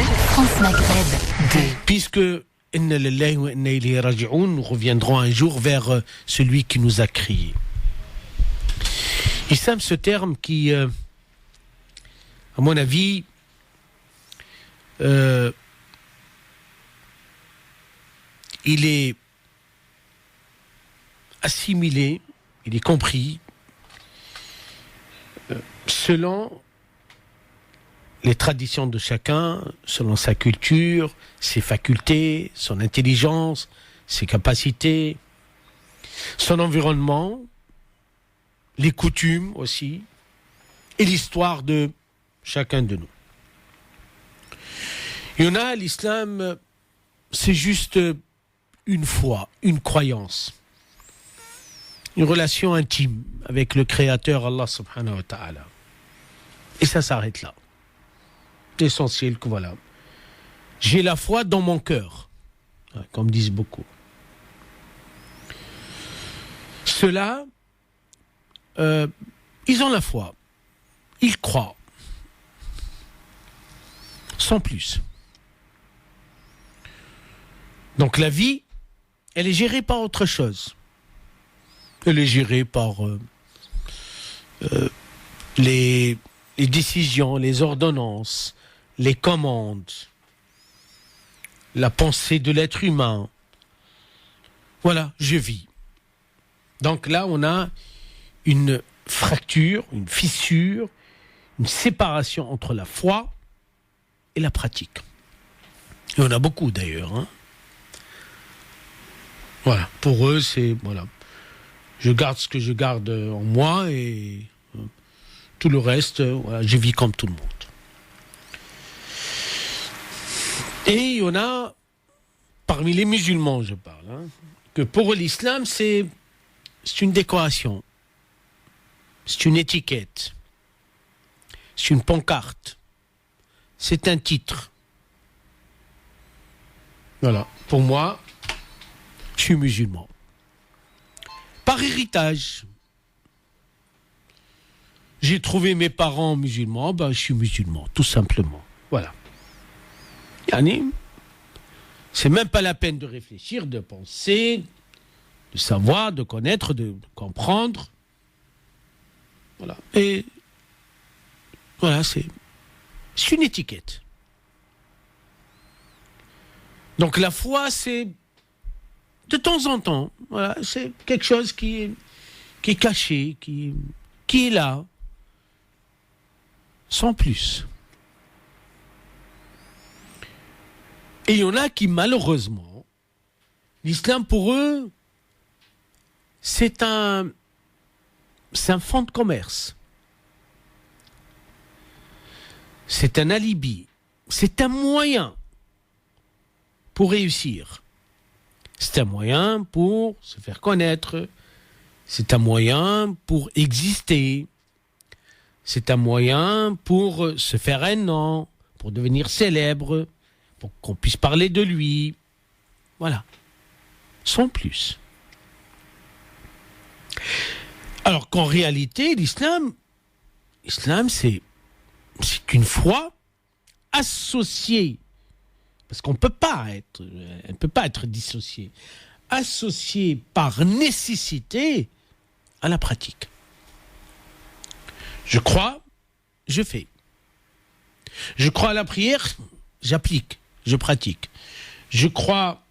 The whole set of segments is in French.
France Maghreb 2. Puisque Inna lillahi wa inna ilayhi raji'un, nous reviendrons un jour vers celui qui nous a créés. Islam, ce terme qui, à mon avis, il est assimilé, il est compris selon les traditions de chacun, selon sa culture, ses facultés, son intelligence, ses capacités, son environnement, les coutumes aussi, et l'histoire de chacun de nous. Il y en a, l'islam, c'est juste une foi, une croyance, une relation intime avec le Créateur Allah subhanahu wa ta'ala. Et ça s'arrête là. Essentiel que voilà. J'ai la foi dans mon cœur, comme disent beaucoup. Ceux-là, ils ont la foi, ils croient, sans plus. Donc la vie, elle est gérée par autre chose. Elle est gérée par les décisions, les ordonnances, les commandes, la pensée de l'être humain. Voilà, je vis. Donc là, on a une fracture, une fissure, une séparation entre la foi et la pratique. Et on a beaucoup d'ailleurs. Voilà, pour eux, c'est... Voilà. Je garde ce que je garde en moi et tout le reste, voilà, je vis comme tout le monde. Et il y en a, parmi les musulmans, je parle, que pour l'islam, c'est une décoration, c'est une étiquette, c'est une pancarte, c'est un titre. Voilà, pour moi, je suis musulman. Par héritage. J'ai trouvé mes parents musulmans, je suis musulman, tout simplement. Voilà. Yani, c'est même pas la peine de réfléchir, de penser, de savoir, de connaître, de comprendre. Voilà. Et voilà, c'est une étiquette. Donc la foi, c'est de temps en temps, voilà, c'est quelque chose qui est caché, qui est là, sans plus. Et il y en a qui, malheureusement, l'islam pour eux, c'est un fonds de commerce. C'est un alibi. C'est un moyen pour réussir. C'est un moyen pour se faire connaître. C'est un moyen pour exister. C'est un moyen pour se faire un nom, pour devenir célèbre, pour qu'on puisse parler de lui. Voilà. Sans plus. Alors qu'en réalité, l'islam, c'est une foi associée, parce qu'on elle ne peut pas être dissociée, associée par nécessité à la pratique. Je crois, je fais. Je crois à la prière, j'applique, je pratique. Je crois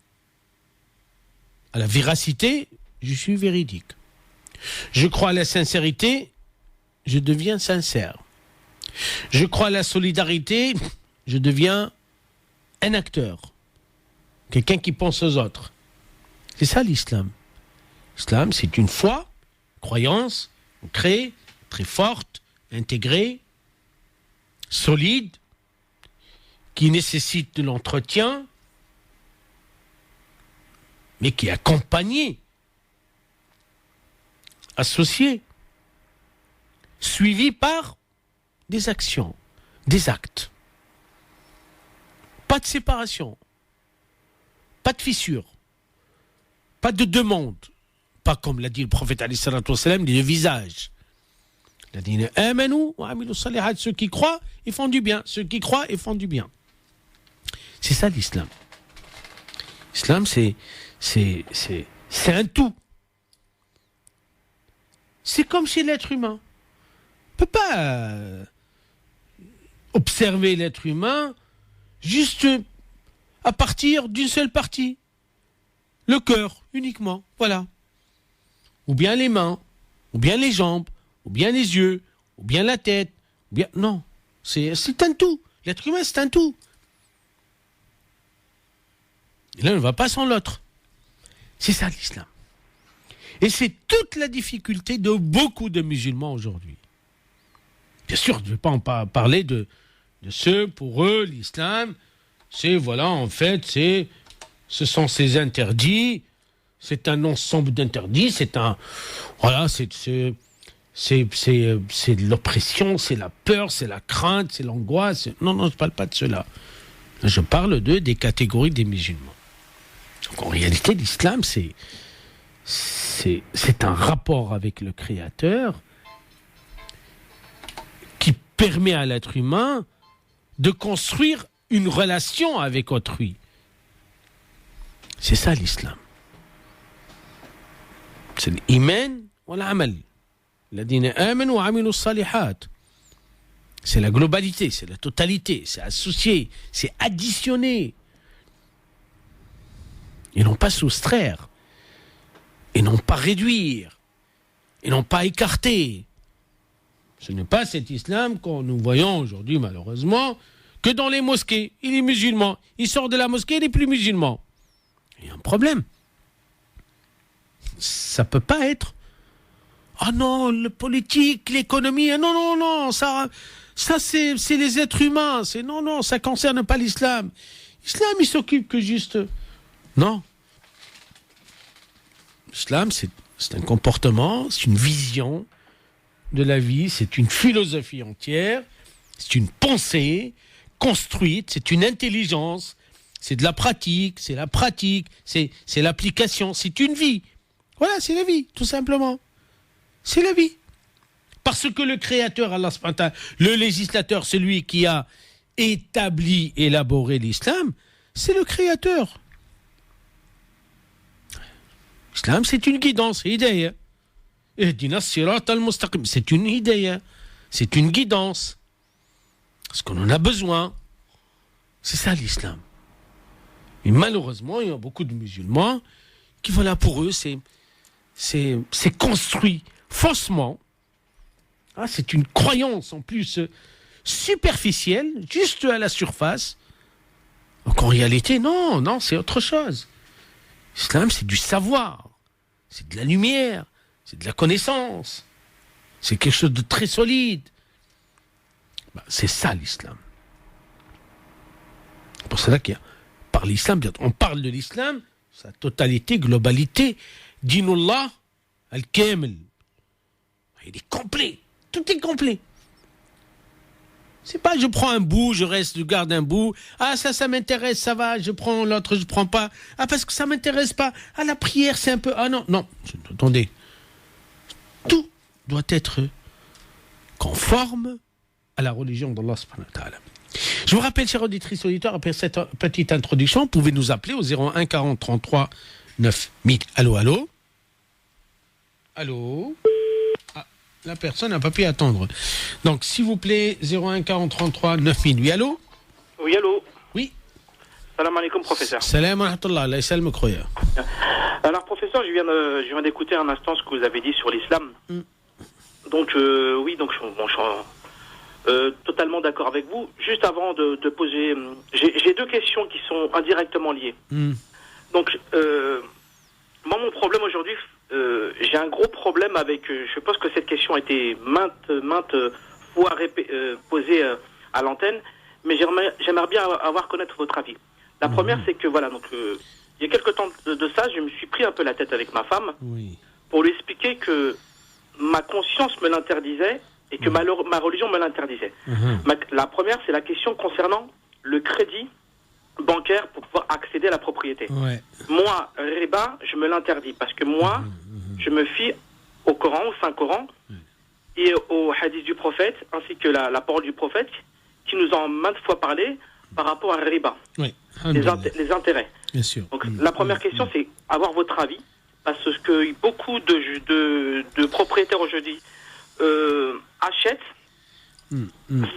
à la véracité, je suis véridique. Je crois à la sincérité, je deviens sincère. Je crois à la solidarité, je deviens un acteur. Quelqu'un qui pense aux autres. C'est ça l'islam. L'islam, c'est une foi, croyance, ancrée, très forte, intégrée, solide, qui nécessite de l'entretien, mais qui est accompagnée, associée, suivie par des actions, des actes. Pas de séparation, pas de fissure, pas de demande, pas comme l'a dit le prophète alayhi salatu wassalam, les deux visages. Il a dit amanu wa amilu salihat, ceux qui croient, ils font du bien, ceux qui croient, ils font du bien. C'est ça l'islam. L'islam, c'est un tout. C'est comme chez l'être humain. On ne peut pas observer l'être humain juste à partir d'une seule partie. Le cœur, uniquement. Voilà. Ou bien les mains, ou bien les jambes, ou bien les yeux, ou bien la tête. Ou bien... Non, c'est un tout. L'être humain, c'est un tout. Et l'un ne va pas sans l'autre. C'est ça l'islam. Et c'est toute la difficulté de beaucoup de musulmans aujourd'hui. Bien sûr, je ne vais pas en parler de ceux, pour eux, l'islam, c'est, voilà, en fait, ce sont ces interdits, c'est un ensemble d'interdits, c'est de l'oppression, c'est la peur, c'est la crainte, c'est l'angoisse. Non, je ne parle pas de cela. Je parle des catégories des musulmans. Donc, en réalité, l'islam, c'est un rapport avec le Créateur qui permet à l'être humain de construire une relation avec autrui. C'est ça l'islam. C'est l'iman wa l'amal. Ladina amanu wa amilu salihat. C'est la globalité, c'est la totalité, c'est associé, c'est additionner. Et non pas soustraire. Et non pas réduire. Et non pas écarter. Ce n'est pas cet islam que nous voyons aujourd'hui, malheureusement, que dans les mosquées. Il est musulman. Il sort de la mosquée, il n'est plus musulman. Il y a un problème. Ça ne peut pas être. Ah non, le politique, l'économie, non, ça c'est les êtres humains. Non, ça ne concerne pas l'islam. L'islam, il s'occupe que juste. Non. L'islam, c'est un comportement, c'est une vision de la vie, c'est une philosophie entière, c'est une pensée construite, c'est une intelligence, c'est de la pratique, c'est l'application, c'est une vie. Voilà, c'est la vie, tout simplement. C'est la vie. Parce que le Créateur, Allah subhanahu wa ta'ala, le législateur, celui qui a élaboré l'islam, c'est le Créateur. L'islam, c'est une guidance, hidayah. C'est une hidayah, c'est une guidance. Parce qu'on en a besoin. C'est ça l'islam. Et malheureusement, il y a beaucoup de musulmans qui, voilà, pour eux, c'est construit faussement. Ah, c'est une croyance en plus superficielle, juste à la surface. Donc en réalité, non, c'est autre chose. L'islam, c'est du savoir, c'est de la lumière, c'est de la connaissance, c'est quelque chose de très solide. C'est ça l'islam. C'est pour cela qu'il y a, par l'islam, on parle de l'islam, sa totalité, globalité, dinullah al-kamil. Il est complet, tout est complet. C'est pas je prends un bout, je garde un bout. Ah ça m'intéresse, ça va, je prends l'autre, je prends pas. Ah parce que ça m'intéresse pas. Ah la prière c'est un peu. Ah non. Attendez. Tout doit être conforme à la religion d'Allah subhanahu wa ta'ala. Je vous rappelle, chers auditrices et auditeurs, après cette petite introduction, vous pouvez nous appeler au 01 40 33 9000. Allô. Ah, la personne n'a pas pu attendre. Donc, s'il vous plaît, 01 40 33 9000. Oui, allô? Oui, allô? Oui. Salam alaikum, professeur. Salam alaikum, Allah salam kroya. Alors, professeur, je viens d'écouter un instant ce que vous avez dit sur l'islam. Donc, oui, donc, je suis totalement d'accord avec vous. Juste avant de poser... J'ai deux questions qui sont indirectement liées. Donc, moi, mon problème aujourd'hui, j'ai un gros problème avec... je pense que cette question a été maintes fois posée à l'antenne, mais j'aimerais bien connaître votre avis. La première, c'est que, voilà, donc, il y a quelques temps de ça, je me suis pris un peu la tête avec ma femme pour lui expliquer que ma conscience me l'interdisait et que ma religion me l'interdisait. La première, c'est la question concernant le crédit bancaire pour pouvoir accéder à la propriété. Moi, riba, je me l'interdis parce que moi, je me fie au Coran, au Saint-Coran et au hadith du prophète, ainsi que la parole du prophète qui nous a maintes fois parlé par rapport à riba, Oui. les intérêts. Bien sûr. Donc, la première question, c'est avoir votre avis, parce que beaucoup de propriétaires aujourd'hui achètent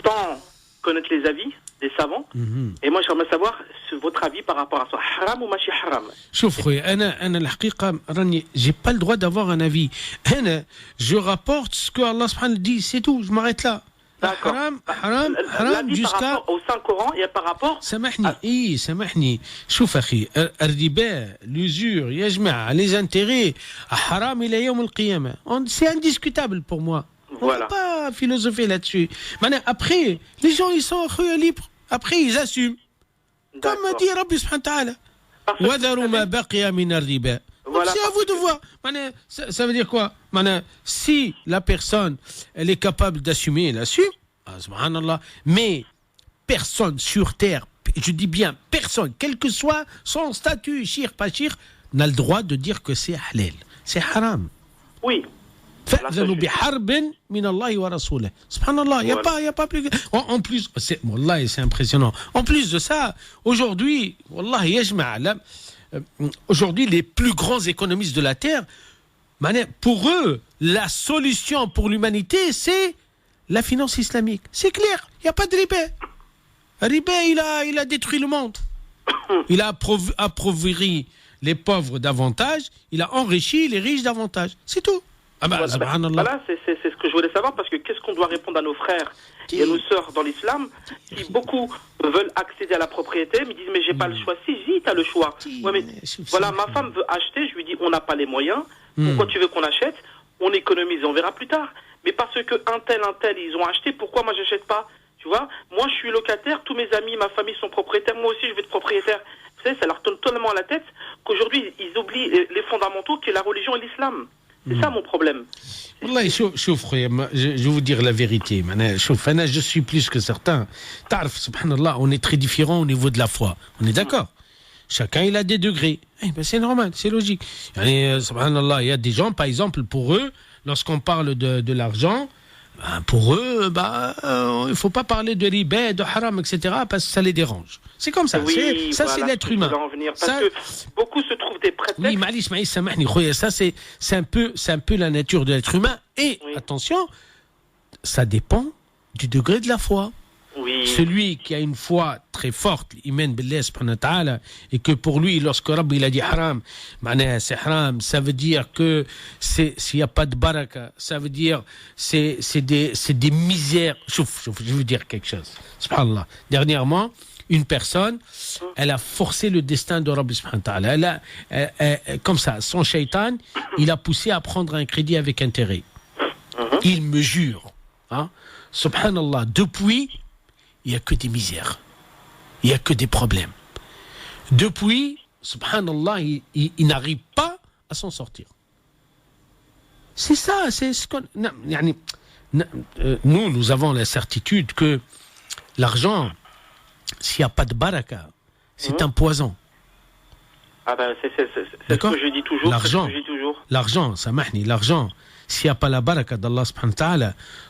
sans connaître les avis des savants. Et moi, j'aimerais savoir votre avis par rapport à ça. Haram ou machi haram? شوف خويا انا الحقيقه راني j'ai pas le droit d'avoir un avis. Je rapporte ce que Allah subhanahu dit, c'est tout, je m'arrête là. D'accord. حرام jusqu'à par rapport au Saint-Coran et par rapport سامحني شوف اخي الربا l'usure يجمع les intérêts حرام الى يوم القيامه. C'est indiscutable pour moi. On ne va pas philosopher là-dessus. Maintenant, après, les gens, ils sont libres. Après, ils assument. Comme dit Rabbi subhanahu wa ta'ala. وَذَرُوا مَا بَقِيَ مِنَ الرِّبَا. C'est à vous de voir. Maintenant, ça veut dire quoi? Maintenant, si la personne, elle est capable d'assumer, elle assume. Subhanallah. Mais personne sur terre, je dis bien personne, quel que soit son statut, shir, pas shir, n'a le droit de dire que c'est halal. C'est haram. Oui. فأذنوا بحرب من الله ورسوله. Subhanallah, il y a pas plus. En plus, c'est impressionnant. En plus de ça, aujourd'hui, wallah yajma' aujourd'hui les plus grands économistes de la terre, pour eux, la solution pour l'humanité, c'est la finance islamique. C'est clair, il y a pas de riba. Riba, il a détruit le monde. Il a appauvri les pauvres davantage, il a enrichi les riches davantage. C'est tout. Voilà, c'est ce que je voulais savoir, parce que qu'est-ce qu'on doit répondre à nos frères et à nos sœurs dans l'islam qui beaucoup veulent accéder à la propriété mais disent mais j'ai pas le choix. Si t'as le choix. Ouais, mais voilà, ma femme veut acheter, je lui dis on n'a pas les moyens. Pourquoi tu veux qu'on achète? On économise, on verra plus tard. Mais parce que un tel ils ont acheté, pourquoi moi j'achète pas? Tu vois, moi je suis locataire, tous mes amis, ma famille sont propriétaires, moi aussi je vais être propriétaire. Vous savez, ça leur tourne totalement à la tête qu'aujourd'hui ils oublient les fondamentaux qui est la religion et l'islam. C'est ça mon problème. Wallah, je vais vous dire la vérité. Je suis plus que certain. Tarf, subhanallah, on est très différents au niveau de la foi. On est d'accord? Chacun, il a des degrés. C'est normal, c'est logique. Subhanallah, il y a des gens, par exemple, pour eux, lorsqu'on parle de l'argent, pour eux, il ne faut pas parler de riba, de haram, etc., parce que ça les dérange. C'est comme ça. Oui, c'est l'être humain. Parce que beaucoup se trouvent des prétextes. Oui, ça c'est un peu la nature de l'être humain. Et attention, ça dépend du degré de la foi. Oui. Celui qui a une foi très forte, iman billah subhanahu wa ta'ala, et que pour lui, lorsque Rabbi il a dit haram, c'est haram, ça veut dire que s'il n'y a pas de baraka, ça veut dire c'est des misères. Chouf, je veux dire quelque chose. Subhanallah. Dernièrement, une personne, elle a forcé le destin de Rabbi subhanahu wa ta'ala. Comme ça, son shaitan, il a poussé à prendre un crédit avec intérêt. Il me jure, subhanallah, depuis, il n'y a que des misères. Il n'y a que des problèmes. Depuis, subhanallah, il n'arrive pas à s'en sortir. C'est ça, c'est ce qu'on... Nous avons la certitude que l'argent, s'il n'y a pas de baraka, c'est un poison. C'est ce que je dis toujours. L'argent, l'argent, s'il n'y a pas la baraka d'Allah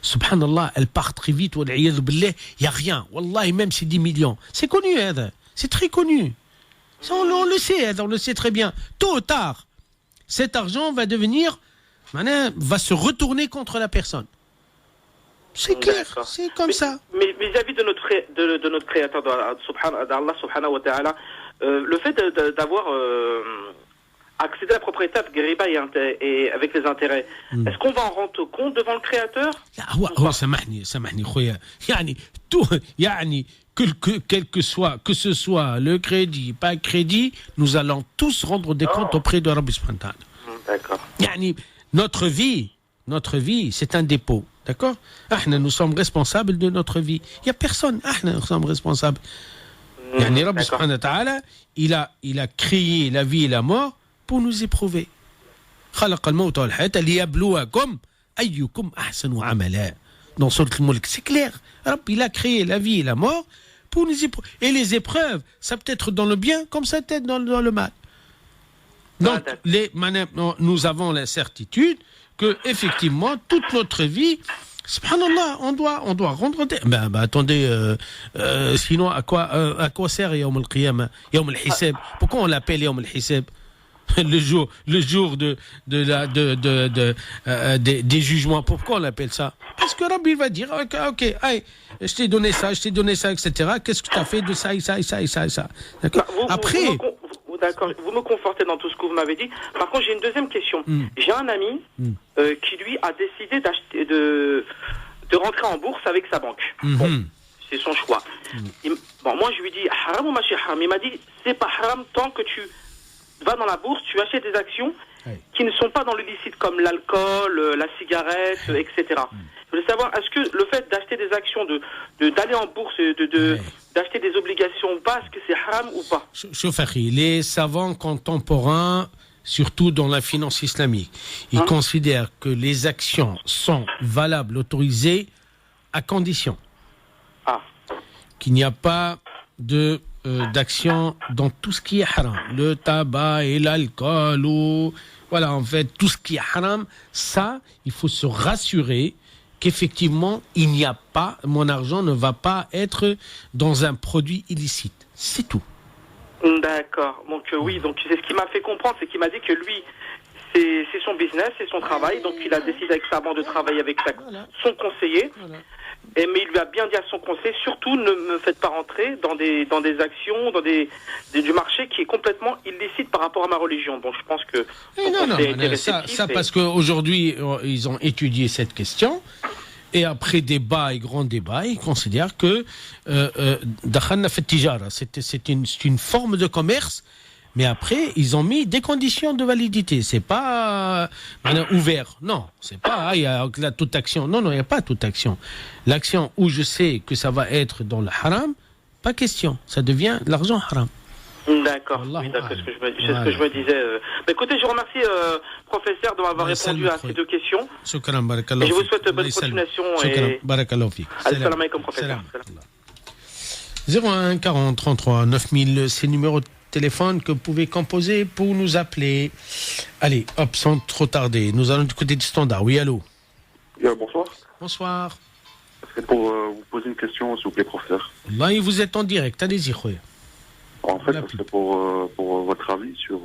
subhanallah, elle part très vite, il n'y a rien. Wallah, même c'est 10 millions. C'est connu, c'est très connu. On le sait, on le sait très bien. Tôt ou tard, cet argent va va se retourner contre la personne. C'est clair, c'est comme ça. Mais vis-à-vis de notre créateur, d'Allah subhanahu wa ta'ala, le fait d'avoir accéder à la propriété avec riba et avec les intérêts, est-ce qu'on va en rendre compte devant le créateur? سامحني خويا quel que ce soit le crédit, pas crédit, nous allons tous rendre des comptes auprès de Rabbi subhanahu wa ta'ala. D'accord. Notre vie, c'est un dépôt. D'accord? Nous sommes responsables de notre vie. Il n'y a personne. Nous sommes responsables. Rabbi subhanahu wa ta'ala, il a créé la vie et la mort pour nous éprouver. خلق الموت والحياة ليبلوكم أيكم أحسن عملا. Dans Sourate Al-Mulk, c'est clair. Rabbi, il a créé la vie et la mort pour nous éprouver. Et les épreuves, ça peut être dans le bien comme ça peut être dans le mal. Donc, nous avons la certitude que effectivement toute notre vie, Subhanallah, on doit rendre des... attendez, sinon à quoi sert Yawm al-Qiyamah, Yawm al-Hisab? Pourquoi on l'appelle Yawm al-Hisab? le jour des jugements. Pourquoi on l'appelle ça? Parce que Rabbi va dire, ok, allez, je t'ai donné ça, etc. Qu'est-ce que tu as fait de ça et ça et ça et ça et ça? D'accord. Après... D'accord, vous me confortez dans tout ce que vous m'avez dit. Par contre, j'ai une deuxième question. J'ai un ami qui, lui, a décidé de rentrer en bourse avec sa banque. Bon, c'est son choix. Moi, je lui dis, haram ou machi haram? Il m'a dit, c'est pas haram tant que tu vas dans la bourse, tu achètes des actions qui ne sont pas dans le licite, comme l'alcool, la cigarette, etc. Je voulais savoir, est-ce que le fait d'acheter des actions, d'aller en bourse, d'acheter des obligations ou pas, est-ce que c'est haram ou pas? Choufari, les savants contemporains, surtout dans la finance islamique, ils considèrent que les actions sont valables, autorisées, à condition qu'il n'y a pas d'action dans tout ce qui est haram, le tabac et l'alcool, ou voilà, en fait, tout ce qui est haram, ça, il faut se rassurer qu'effectivement, il n'y a pas, mon argent ne va pas être dans un produit illicite. C'est tout. D'accord. Donc oui, donc c'est ce qui m'a fait comprendre, c'est qu'il m'a dit que lui, c'est son business, c'est son travail, donc il a décidé avec sa banque de travailler avec son conseiller. Mais il lui a bien dit à son conseiller, surtout ne me faites pas rentrer dans des actions, du marché qui est complètement illicite par rapport à ma religion. Donc je pense que ça parce qu'aujourd'hui ils ont étudié cette question et après débat et grand débat, ils considèrent que dakhalna fi tijara, c'est une forme de commerce. Mais après, ils ont mis des conditions de validité. C'est pas ouvert. Non, c'est pas il y a toute action. Non, il n'y a pas toute action. L'action où je sais que ça va être dans le haram, pas question. Ça devient l'argent haram. D'accord. Oui, d'accord. C'est ce que je me disais. Écoutez, je vous remercie, professeur, de m'avoir répondu à ces deux questions. Shukran, et je vous souhaite bonne continuation. Shukran, barakallahu fik. Assalamu alaikum, professeur. 01 40 33 9000, c'est le numéro de téléphone que vous pouvez composer pour nous appeler. Allez, hop, sans trop tarder. Nous allons du côté du standard. Oui, allô. Bonsoir. Bonsoir. C'est pour vous poser une question, s'il vous plaît, professeur. Là, vous êtes en direct. Allez-y, Khouya. En fait, c'est pour votre avis sur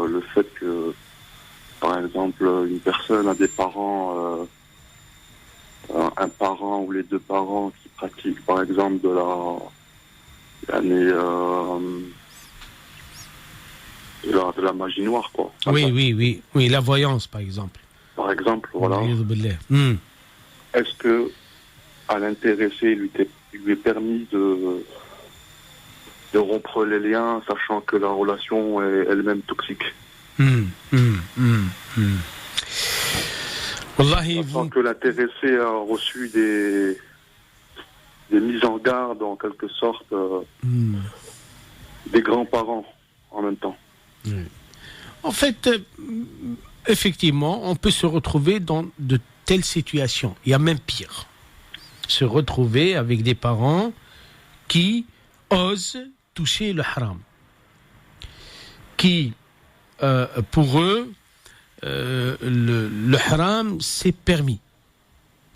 le fait que, par exemple, une personne a des parents, un parent ou les deux parents qui pratiquent, par exemple, de la magie noire, quoi. Oui, la voyance, par exemple. Par exemple, voilà. Est-ce que, à l'intéressé, il lui est permis de rompre les liens, sachant que la relation est elle-même toxique? Wallahi, sachant que l'intéressé a reçu des mises en garde, en quelque sorte, des grands-parents en même temps. En fait, effectivement, on peut se retrouver dans de telles situations. Il y a même pire. Se retrouver avec des parents qui osent toucher le haram. Qui, pour eux, le haram, c'est permis.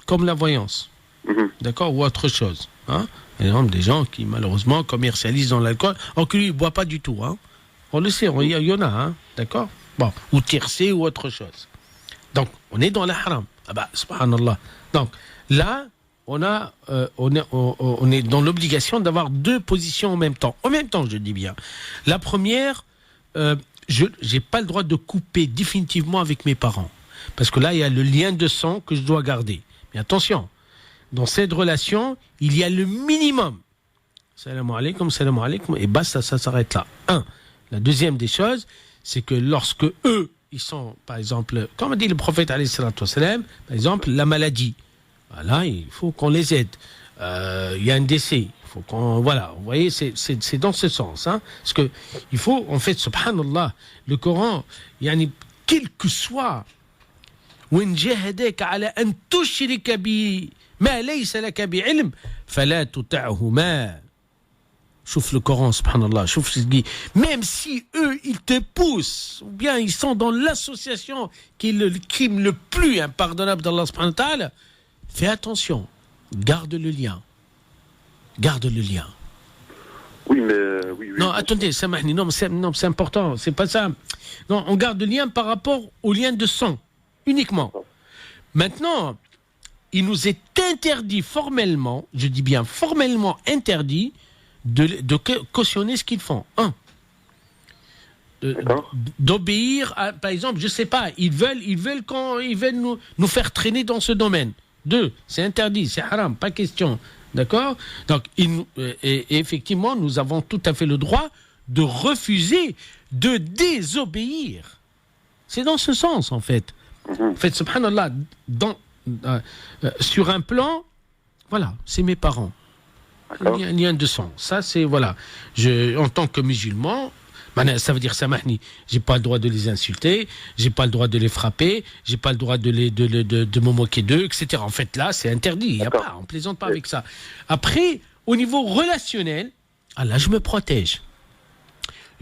Comme la voyance. D'accord? Ou autre chose. Par exemple, des gens qui, malheureusement, commercialisent dans l'alcool, alors que lui, il ne boit pas du tout. On le sait, il y en a, d'accord? Bon, ou tiercé ou autre chose. Donc, on est dans le haram. Subhanallah. Donc, là, on est dans l'obligation d'avoir deux positions en même temps. En même temps, je dis bien. La première, je n'ai pas le droit de couper définitivement avec mes parents. Parce que là, il y a le lien de sang que je dois garder. Mais attention, dans cette relation, il y a le minimum. Salam alaikum, et basta, ça s'arrête là. La deuxième des choses, c'est que lorsque eux, ils sont, par exemple, comme a dit le prophète alayhi salatu wassalam, par exemple, la maladie. Voilà, il faut qu'on les aide. Il y a un décès. Il faut qu'on, voilà, vous voyez, c'est dans ce sens. Parce que il faut, en fait, subhanallah, le Coran, quel que soit, وإن جاهداك على أن تشرك بي ما ليس لك بعلم فلا تطعهما. Chouf le Coran, subhanallah, chouf ce qu'il dit. Même si eux, ils te poussent, ou bien ils sont dans l'association qui est le crime le plus impardonnable d'Allah subhanahu wa ta'ala, fais attention, garde le lien. Garde le lien. Oui, mais... Oui, non, attendez, Samahni, non, c'est important, c'est pas ça. Non, on garde le lien par rapport au lien de sang, uniquement. Maintenant, il nous est interdit formellement, je dis bien formellement interdit, de cautionner ce qu'ils font. D'obéir à, par exemple, je sais pas, ils veulent nous faire traîner dans ce domaine. 2, c'est interdit, c'est haram, pas question. D'accord ? Donc, et effectivement, nous avons tout à fait le droit de refuser de désobéir. C'est dans ce sens, en fait. En fait, subhanallah, sur un plan, voilà, c'est mes parents. Un lien de sang. Ça, c'est, voilà. En tant que musulman, ça veut dire, Samahni, j'ai pas le droit de les insulter, j'ai pas le droit de les frapper, j'ai pas le droit de me moquer d'eux, etc. En fait, là, c'est interdit. On plaisante pas avec ça. Après, au niveau relationnel, là, je me protège.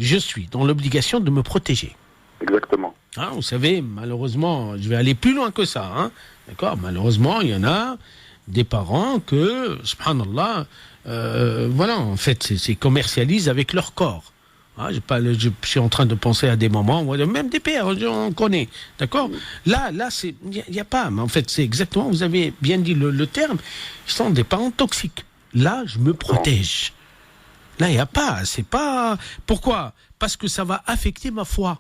Je suis dans l'obligation de me protéger. Exactement. Vous savez, malheureusement, je vais aller plus loin que ça. D'accord ? Malheureusement, il y en a des parents que, subhanallah, voilà, en fait, c'est commercialisent avec leur corps. Je suis en train de penser à des moments, même des pères, on connaît, d'accord ? Là, il n'y a pas, mais en fait, c'est exactement, vous avez bien dit le terme, ils sont des parents toxiques. Là, je me protège. Là, il n'y a pas, c'est pas... Pourquoi ? Parce que ça va affecter ma foi.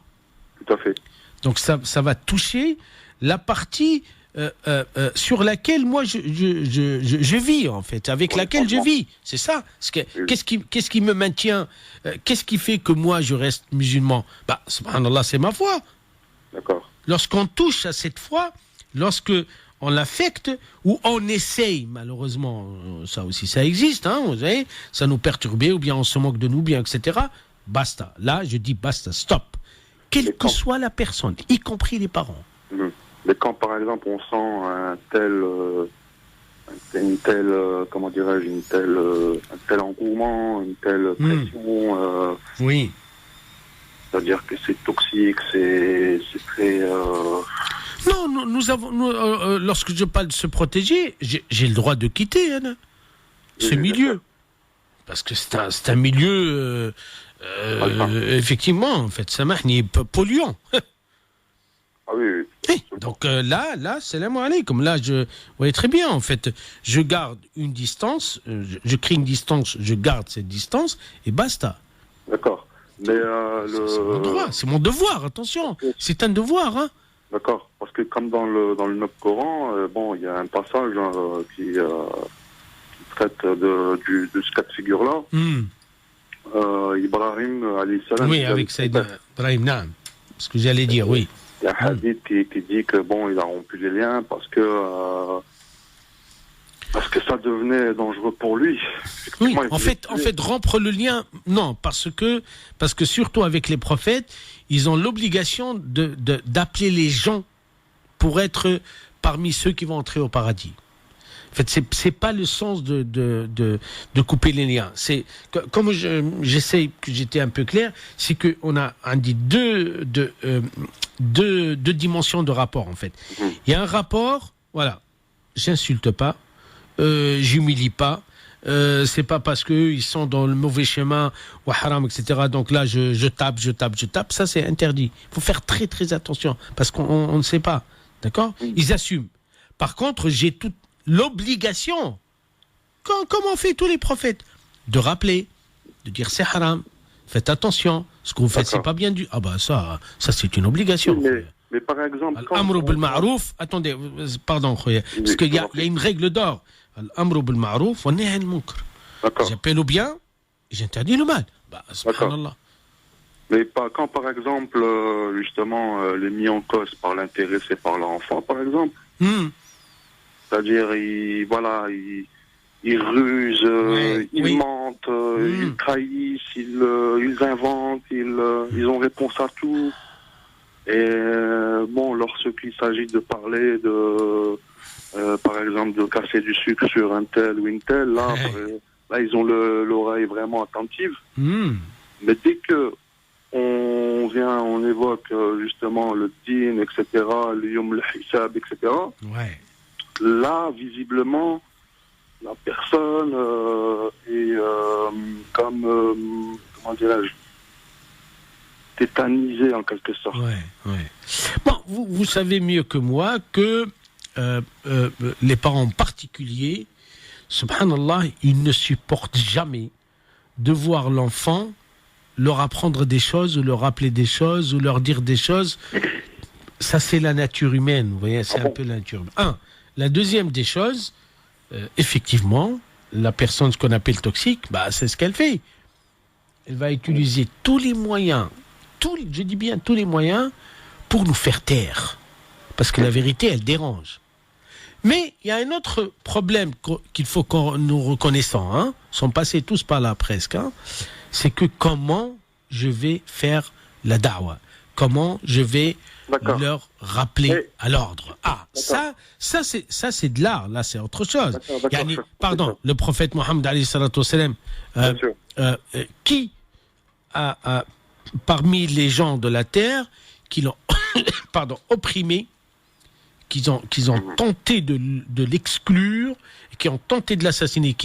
Tout à fait. Donc, ça va toucher la partie sur laquelle moi je vis, en fait, avec laquelle je vis. C'est ça. Qu'est-ce qui me maintient, qu'est-ce qui fait que moi je reste musulman ? Subhanallah, c'est ma foi. D'accord. Lorsqu'on touche à cette foi, lorsque on l'affecte ou on essaye, malheureusement, ça aussi ça existe, vous savez, ça nous perturbe ou bien on se moque de nous, bien, etc. Basta. Là, je dis basta, stop. Quelle que soit la personne, y compris les parents. Mais quand, par exemple, on sent un tel engouement, une telle pression, oui. C'est-à-dire que c'est toxique, c'est très... Non, lorsque je parle de se protéger, j'ai le droit de quitter ce milieu. Parce que c'est un milieu, effectivement, en fait, Samahni, polluant. Oui. Donc là, salam alaykoum. Là, vous voyez très bien, en fait, je garde une distance, je crée une distance, je garde cette distance, et basta. D'accord. Mais c'est mon droit, c'est mon devoir, attention. C'est un devoir, D'accord. Parce que comme dans le Coran, il y a un passage qui traite de ce cas de figure-là. Ibrahim, alayhi salam... Oui, avec Sayyidina Ibrahim, naam. Ce que j'allais dire, oui. Il y a un hadith qui dit que il a rompu les liens parce que ça devenait dangereux pour lui. Oui, en fait, rompre le lien, non, parce que surtout avec les prophètes, ils ont l'obligation d'appeler les gens pour être parmi ceux qui vont entrer au paradis. En fait, c'est pas le sens de couper les liens. C'est comme j'essaie que j'étais un peu clair, c'est que on a dit deux dimensions de rapport, en fait. Il y a un rapport, voilà, j'insulte pas, j'humilie pas. C'est pas parce qu'ils sont dans le mauvais chemin ou haram, etc. Donc là, je tape. Ça, c'est interdit. Il faut faire très très attention parce qu'on ne sait pas, d'accord ? Ils assument. Par contre, j'ai toute l'obligation, comme ont fait tous les prophètes, de rappeler, de dire c'est haram, faites attention, ce que vous faites c'est pas bien du... ça c'est une obligation. Mais par exemple... Al-amru bil ma'rouf, attendez, pardon, parce qu'il y a une règle d'or. Al-amru bil ma'rouf wa nahy anil munkar. J'appelle au bien et j'interdis le mal. Subhanallah. Mais quand par exemple, justement, les mis en cause par l'intéressé par l'enfant, par exemple, c'est-à-dire, ils rusent, ils mentent, ils trahissent, ils inventent, ils ont réponse à tout. Et lorsqu'il s'agit de parler par exemple, de casser du sucre sur un tel ou une telle, là ils ont l'oreille vraiment attentive. Mais dès que on évoque justement le din, etc., le yom, le hisab, etc., là, visiblement, la personne est comme, comment dirais-je, tétanisée en quelque sorte. Ouais. Bon, vous savez mieux que moi que les parents en particulier, subhanallah, ils ne supportent jamais de voir l'enfant leur apprendre des choses, ou leur rappeler des choses, ou leur dire des choses. Ça, c'est la nature humaine, vous voyez, c'est un peu la nature humaine. La deuxième des choses, effectivement, la personne, ce qu'on appelle toxique, c'est ce qu'elle fait. Elle va utiliser tous les moyens, je dis bien tous les moyens, pour nous faire taire. Parce que la vérité, elle dérange. Mais il y a un autre problème qu'il faut que nous reconnaissons, sont passés tous par là presque, c'est que comment je vais faire la da'wa, comment je vais leur rappeler à l'ordre. Ça c'est de l'art, là c'est autre chose. Pardon, le prophète Mohammed alayhi salatu wassalam, qui a parmi les gens de la terre qui l'ont opprimé, qu'ils ont tenté de l'exclure, qui ont tenté de l'assassiner,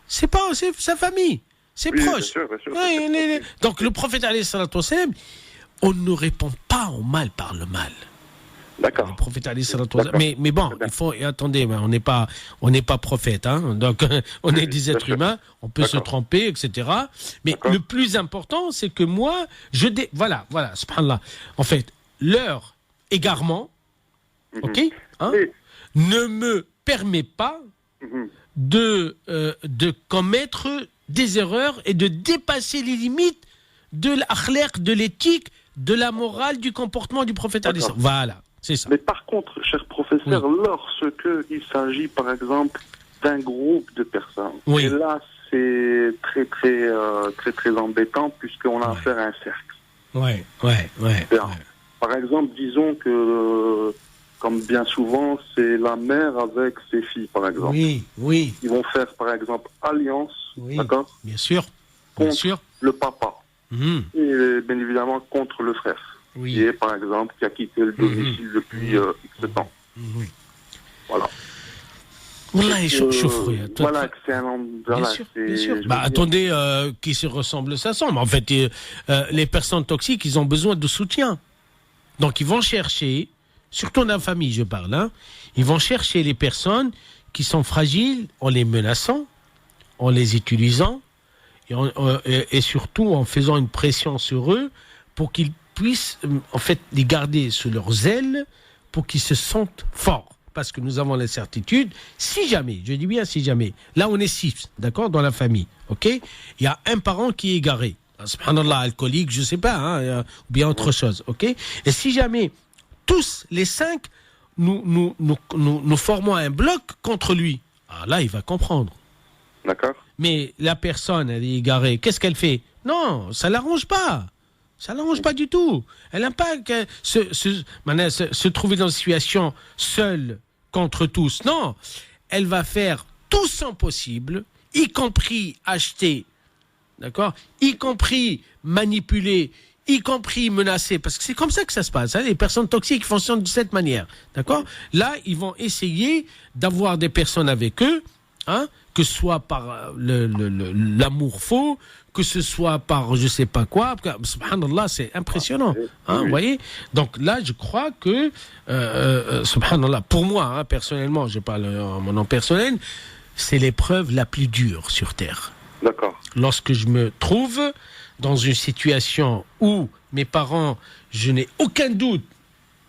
c'est sa famille, ses proches. Bien sûr. Donc le prophète alayhi salatu wassalam, on ne répond pas au mal par le mal. D'accord. Le prophète alayhi salatu wassalam. Mais bon, attendez, on n'est pas prophète, donc on est des êtres humains, on peut se tromper, etc. Mais le plus important, c'est que moi, voilà, subhanallah. En fait, leur égarement, ne me permet pas de commettre des erreurs et de dépasser les limites de l'akhlaq, de l'éthique, de la morale, du comportement du prophète. Voilà, c'est ça. Mais par contre, cher professeur, lorsque il s'agit, par exemple, d'un groupe de personnes, et là, c'est très embêtant puisqu'on a affaire à un cercle. Par exemple, disons que, comme bien souvent, c'est la mère avec ses filles, par exemple. Oui. Ils vont faire, par exemple, alliance, d'accord ? Bien sûr. Contre le papa. Et bien évidemment contre le frère. Qui est, par exemple, qui a quitté le domicile depuis X temps. Voilà. Voilà, c'est un bien sûr. Attendez, qui se ressemble, ça semble. En fait, les personnes toxiques, ils ont besoin de soutien. Donc, ils vont chercher, surtout dans la famille, je parle, ils vont chercher les personnes qui sont fragiles en les menaçant, en les utilisant, et surtout en faisant une pression sur eux pour qu'ils puissent, en fait, les garder sous leurs ailes pour qu'ils se sentent forts. Parce que nous avons la certitude, si jamais, je dis bien si jamais, là on est 6, d'accord, dans la famille, ok ? Il y a un parent qui est égaré, subhanallah, alcoolique, je sais pas, ou bien autre chose, ok ? Et si jamais, tous les 5, nous formons un bloc contre lui, là il va comprendre. D'accord. Mais la personne, elle est égarée, qu'est-ce qu'elle fait ? Non, ça l'arrange pas. Ça l'arrange pas du tout. Elle n'aime pas se trouver dans une situation seule contre tous. Non, elle va faire tout son possible, y compris acheter, d'accord, y compris manipuler, y compris menacer, parce que c'est comme ça que ça se passe. Les personnes toxiques fonctionnent de cette manière, d'accord. Là, ils vont essayer d'avoir des personnes avec eux, que ce soit par l'amour faux, que ce soit par je sais pas quoi. Subhanallah, c'est impressionnant. Vous voyez ? Donc là, je crois que, subhanallah, pour moi, personnellement, je parle en mon nom personnel, c'est l'épreuve la plus dure sur Terre. D'accord. Lorsque je me trouve dans une situation où mes parents, je n'ai aucun doute,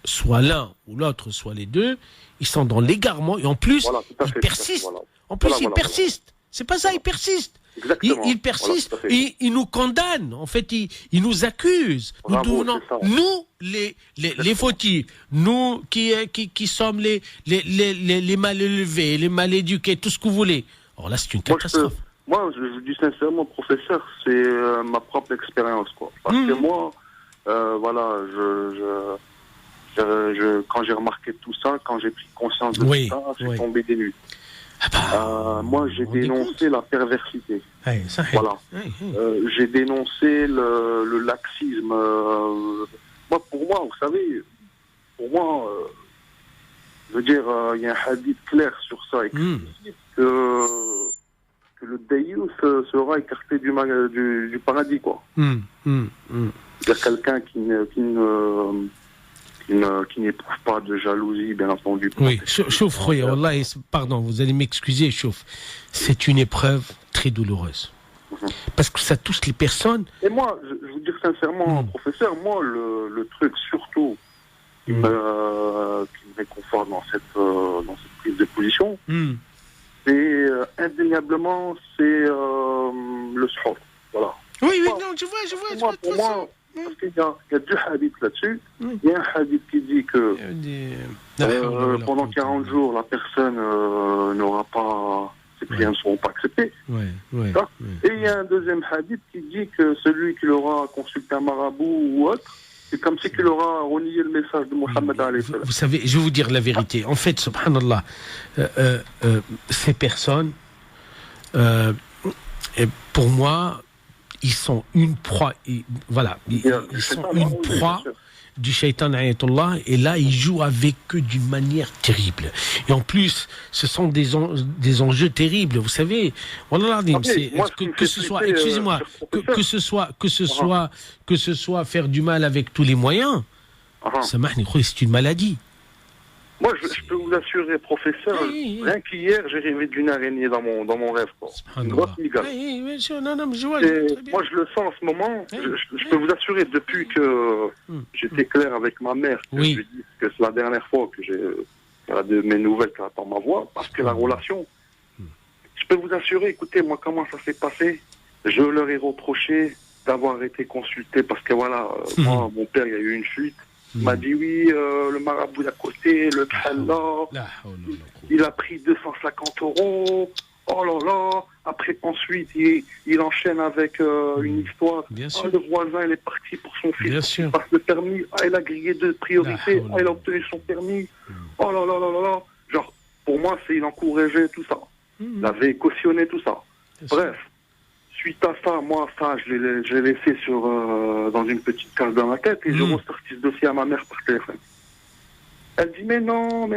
soit l'un ou l'autre, soit les deux, ils sont dans l'égarement et en plus, ils persistent. En plus, ils persistent. C'est pas ça, ils persistent. Ils persistent, ils nous condamnent. En fait, ils nous accusent. Nous devenons, les fautifs. Nous qui sommes les mal élevés, les mal éduqués, tout ce que vous voulez. Alors là, c'est une catastrophe. Moi, je dis sincèrement, professeur, c'est ma propre expérience, quoi. Parce que moi, quand j'ai remarqué tout ça, quand j'ai pris conscience de tout ça, j'ai tombé des nues. Moi, j'ai dénoncé la perversité. J'ai dénoncé le laxisme. Pour moi, vous savez, Je veux dire, il y a un hadith clair sur ça, que le Daïus sera écarté du paradis, quoi. C'est-à-dire quelqu'un qui n'éprouve pas de jalousie, bien entendu. Oui, chauffe, pardon, vous allez m'excuser, chauffe. C'est une épreuve très douloureuse. Parce que ça touche les personnes. Et moi, je vous dis sincèrement, professeur, moi, le truc surtout qui me réconforte dans cette prise de position, c'est indéniablement, c'est le suhour. Voilà. Oui, non, je vois. Pour moi, parce qu'il y a deux hadiths là-dessus. Il y a un hadith qui dit que pendant 40 jours, la personne n'aura pas... Ses prières ne seront pas acceptées. Et il y a un deuxième hadith qui dit que celui qui aura consulté un marabout ou autre, c'est comme si qu'il aura renié le message de Mohammed alayhi salam. Vous savez, je vais vous dire la vérité. En fait, subhanallah, ces personnes, pour moi, ils sont une proie. Voilà, ils sont une proie du shaitan ayatollah, et là ils jouent avec eux d'une manière terrible, et en plus ce sont des enjeux terribles, vous savez. Voilà, que ce soit, excusez-moi, que ce soit faire du mal avec tous les moyens, c'est une maladie. Moi, je peux vous assurer, professeur, rien qu'hier, j'ai rêvé d'une araignée dans mon rêve, quoi. Une grosse migale. Moi, je le sens en ce moment. Je peux vous assurer, depuis que j'étais clair avec ma mère, que je lui dis que c'est la dernière fois que qu'elle a de mes nouvelles, qu'elle attend ma voix, parce que la relation, je peux vous assurer, écoutez, moi, comment ça s'est passé? Je leur ai reproché d'avoir été consulté, parce que voilà, moi, mon père, il y a eu une fuite. Il m'a dit oui, le marabout d'à côté, le Khallah, il a pris 250 €. Oh là là. Après, ensuite, il enchaîne avec une histoire. Le voisin, il est parti pour son fils. Il passe le permis. Il a grillé de priorité. Il a obtenu son permis. Oh là là là là là. Genre, pour moi, il encourageait tout ça. Il avait cautionné tout ça. Bref. Suite à ça, moi, je l'ai laissé dans une petite case dans la tête, et je ressorti ce dossier à ma mère par téléphone. Elle dit, mais non,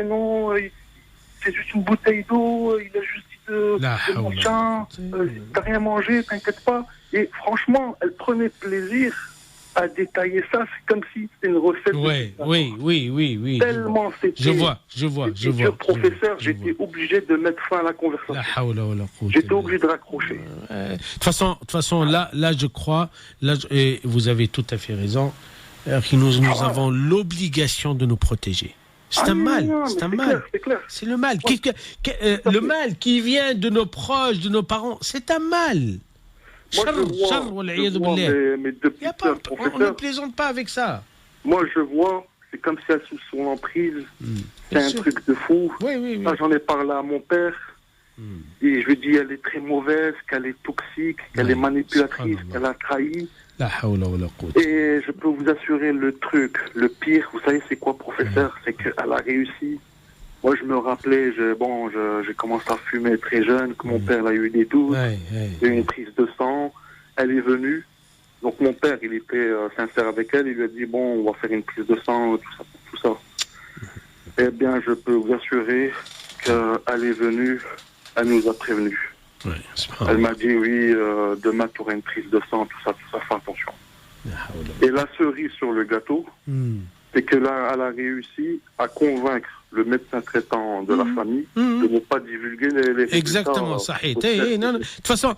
c'est juste une bouteille d'eau, il a juste dit de machin, t'as rien mangé, t'inquiète pas. Et franchement, elle prenait plaisir à détailler ça, c'est comme si c'était une recette. Oui. Tellement c'était... Je vois. Professeur, j'étais obligé de mettre fin à la conversation. J'étais obligé de raccrocher. De toute façon, là, je crois, et vous avez tout à fait raison, que nous avons l'obligation de nous protéger. C'est un mal. C'est le mal. Le mal qui vient de nos proches, de nos parents, c'est un mal. Moi, mes deux petites sœurs, professeur, on ne plaisante pas avec ça. Moi, je vois, c'est comme si elle est sous son emprise. C'est un truc de fou. Oui. Là, j'en ai parlé à mon père. Et je lui ai dit, elle est très mauvaise, qu'elle est toxique, qu'elle est manipulatrice, qu'elle a trahi. Et je peux vous assurer le pire, vous savez, c'est quoi, professeur? C'est qu'elle a réussi. Moi, je me rappelais, j'ai commencé à fumer très jeune, que mon père a eu des doutes, il y a eu une prise de sang, elle est venue. Donc mon père, il était sincère avec elle, il lui a dit, bon, on va faire une prise de sang, tout ça. Eh bien, je peux vous assurer qu'elle est venue, elle nous a prévenus. Elle m'a dit, oui, demain, tu auras une prise de sang, tout ça, fais attention. Et la cerise sur le gâteau, c'est que là, elle a réussi à convaincre le médecin traitant de la famille de ne pas divulguer les résultats. Exactement, ça. De toute façon,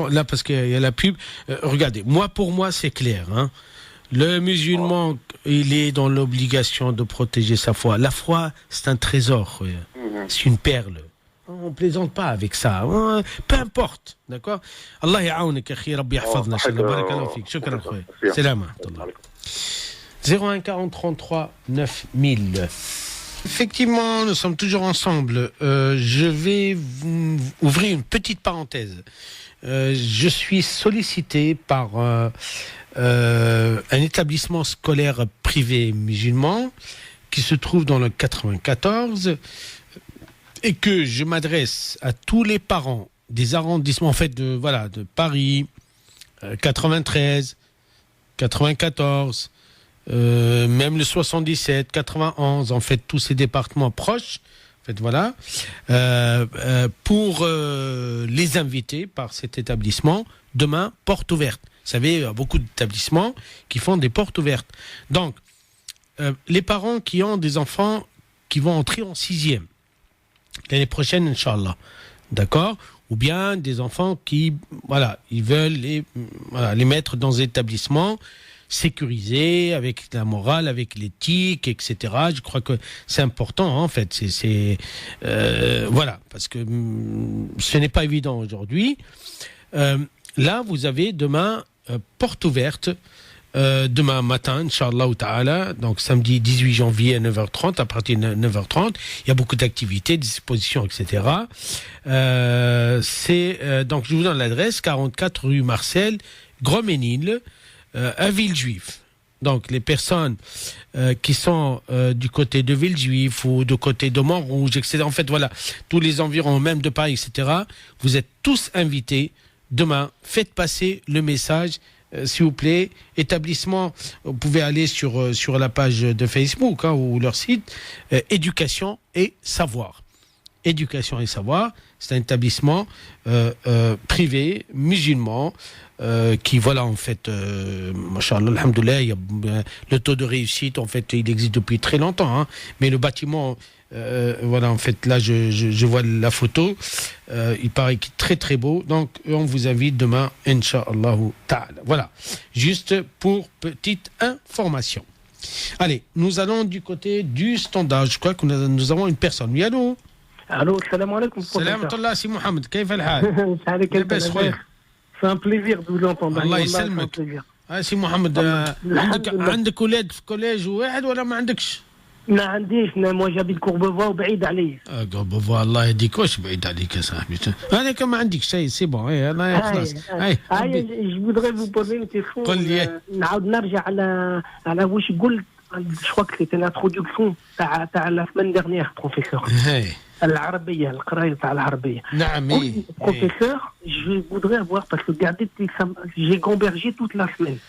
là, parce qu'il y a la pub, regardez, pour moi, c'est clair. Le musulman, il est dans l'obligation de protéger sa foi. La foi, c'est un trésor, c'est une perle. On ne plaisante pas avec ça. Peu importe. D'accord? Allah ya'awnik, akhi, Rabbi yahfazna. Barakallahu fik. Shukran, khoya. Salam. 01 40 33 9000. Effectivement, nous sommes toujours ensemble. Je vais vous ouvrir une petite parenthèse. Je suis sollicité par un établissement scolaire privé musulman qui se trouve dans le 94 et que je m'adresse à tous les parents des arrondissements, en fait, de Paris, 93, 94, même le 77, 91, en fait, tous ces départements proches, en fait, voilà, pour les inviter par cet établissement, demain, porte ouverte. Vous savez, il y a beaucoup d'établissements qui font des portes ouvertes. Donc, les parents qui ont des enfants qui vont entrer en 6e, l'année prochaine, Inch'Allah, d'accord ? Ou bien des enfants qui, voilà, ils veulent les mettre dans des établissements sécurisés, avec la morale, avec l'éthique, etc. Je crois que c'est important, en fait. Voilà, parce que ce n'est pas évident aujourd'hui. Là, vous avez demain porte ouverte. Demain matin, Inch'Allah Ta'ala, donc samedi 18 janvier à 9h30, à partir de 9h30, il y a beaucoup d'activités, des expositions, etc. Donc je vous donne l'adresse, 44 rue Marcel, Gros-Ménil, à Villejuif. Donc les personnes qui sont du côté de Villejuif ou du côté de Montrouge, etc. En fait, voilà, tous les environs, même de Paris, etc. Vous êtes tous invités. Demain, faites passer le message. S'il vous plaît, établissement, vous pouvez aller sur la page de Facebook ou leur site, Éducation et Savoir. Éducation et Savoir, c'est un établissement privé, musulman, qui, voilà, en fait, machallah, alhamdoulilah, le taux de réussite, en fait, il existe depuis très longtemps, hein, mais le bâtiment, voilà, en fait, là, je vois la photo, il paraît qu'il est très, très beau, donc, on vous invite demain, Inch'Allah Ta'ala. Voilà, juste pour petite information. Allez, nous allons du côté du standard. Je crois que nous avons une personne. Oui, allô? Allô, salam alaikum. Salam alaikum, si Mohamed. كيف الحال؟ لاباس خويا. C'est un plaisir de vous entendre. الله يسلمك. سي محمد عندك اولاد في كوليج واحد ولا ما عندكش؟ ما عنديش، moi j'habite Courbevoie وبعيد علي. Courbevoie الله يهديك، واش بعيد عليك يا صاحبي؟ هذاك ما عندكش شيء، سي بون، انا خلاص. je voudrais vous poser une question. قل لي. نعاود نرجع على واش قلت. Je crois que c'était l'introduction تاع la semaine dernière, professeur. العربية، القراية تاع العربية. نعم. Professeur, je voudrais avoir, parce que regardez, j'ai gambergé toute la semaine.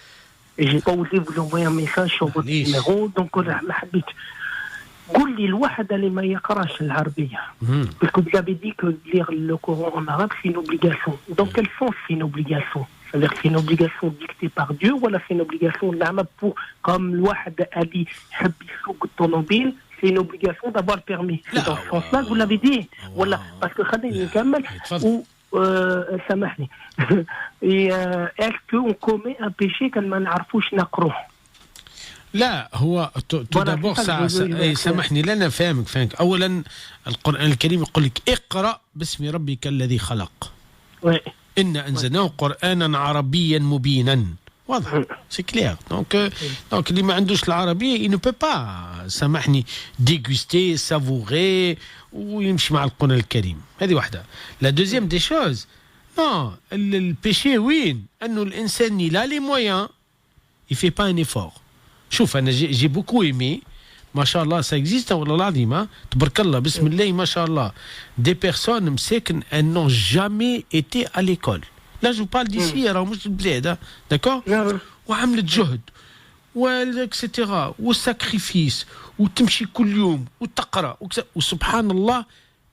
Et j'ai pas osé vous envoyer un message sur votre numéro, donc ما حبيت. قول لي الواحد اللي ما يقراش العربية. Parce que vous avez dit que lire le Coran en arabe c'est une obligation. Dans quel sens c'est une obligation? C'est-à-dire que c'est une obligation dictée par Dieu ou c'est une obligation pour, comme الواحد اللي يحب يسوق الطوموبيل, c'est une obligation d'avoir le permis. C'est dans ce sens-là que vous l'avez dit. Voilà. Parce que خليني نكمل ou سامحني. Et est-ce qu'on commet un péché quand ما نعرفوش نقروه؟ لا هو تو دابور سامحني لنا فاهمك اولا القران الكريم يقول لك اقرا باسم ربك الذي خلق. إن أنزلناه قرآنا عربيا مبينا. واضح سي كلير. دونك اللي ما عندوش العربية il ne peut pas سامحني déguster savourer ويمشي مع القرآن الكريم. هذه واحدة. La deuxième des choses, non, le péché وين؟ أنه الإنسان il a les moyens, il fait pas un effort. شوف أنا j'ai beaucoup aimé. Masha'Allah, ça existe, hein, Tabarakallah, bismillah, Masha'Allah. Des personnes, elles n'ont jamais été à l'école. Là, je vous parle d'ici, d'accord? وعملت جهد etc. والsacrifice وتمشي كل يوم وتقرأ وسبحان الله,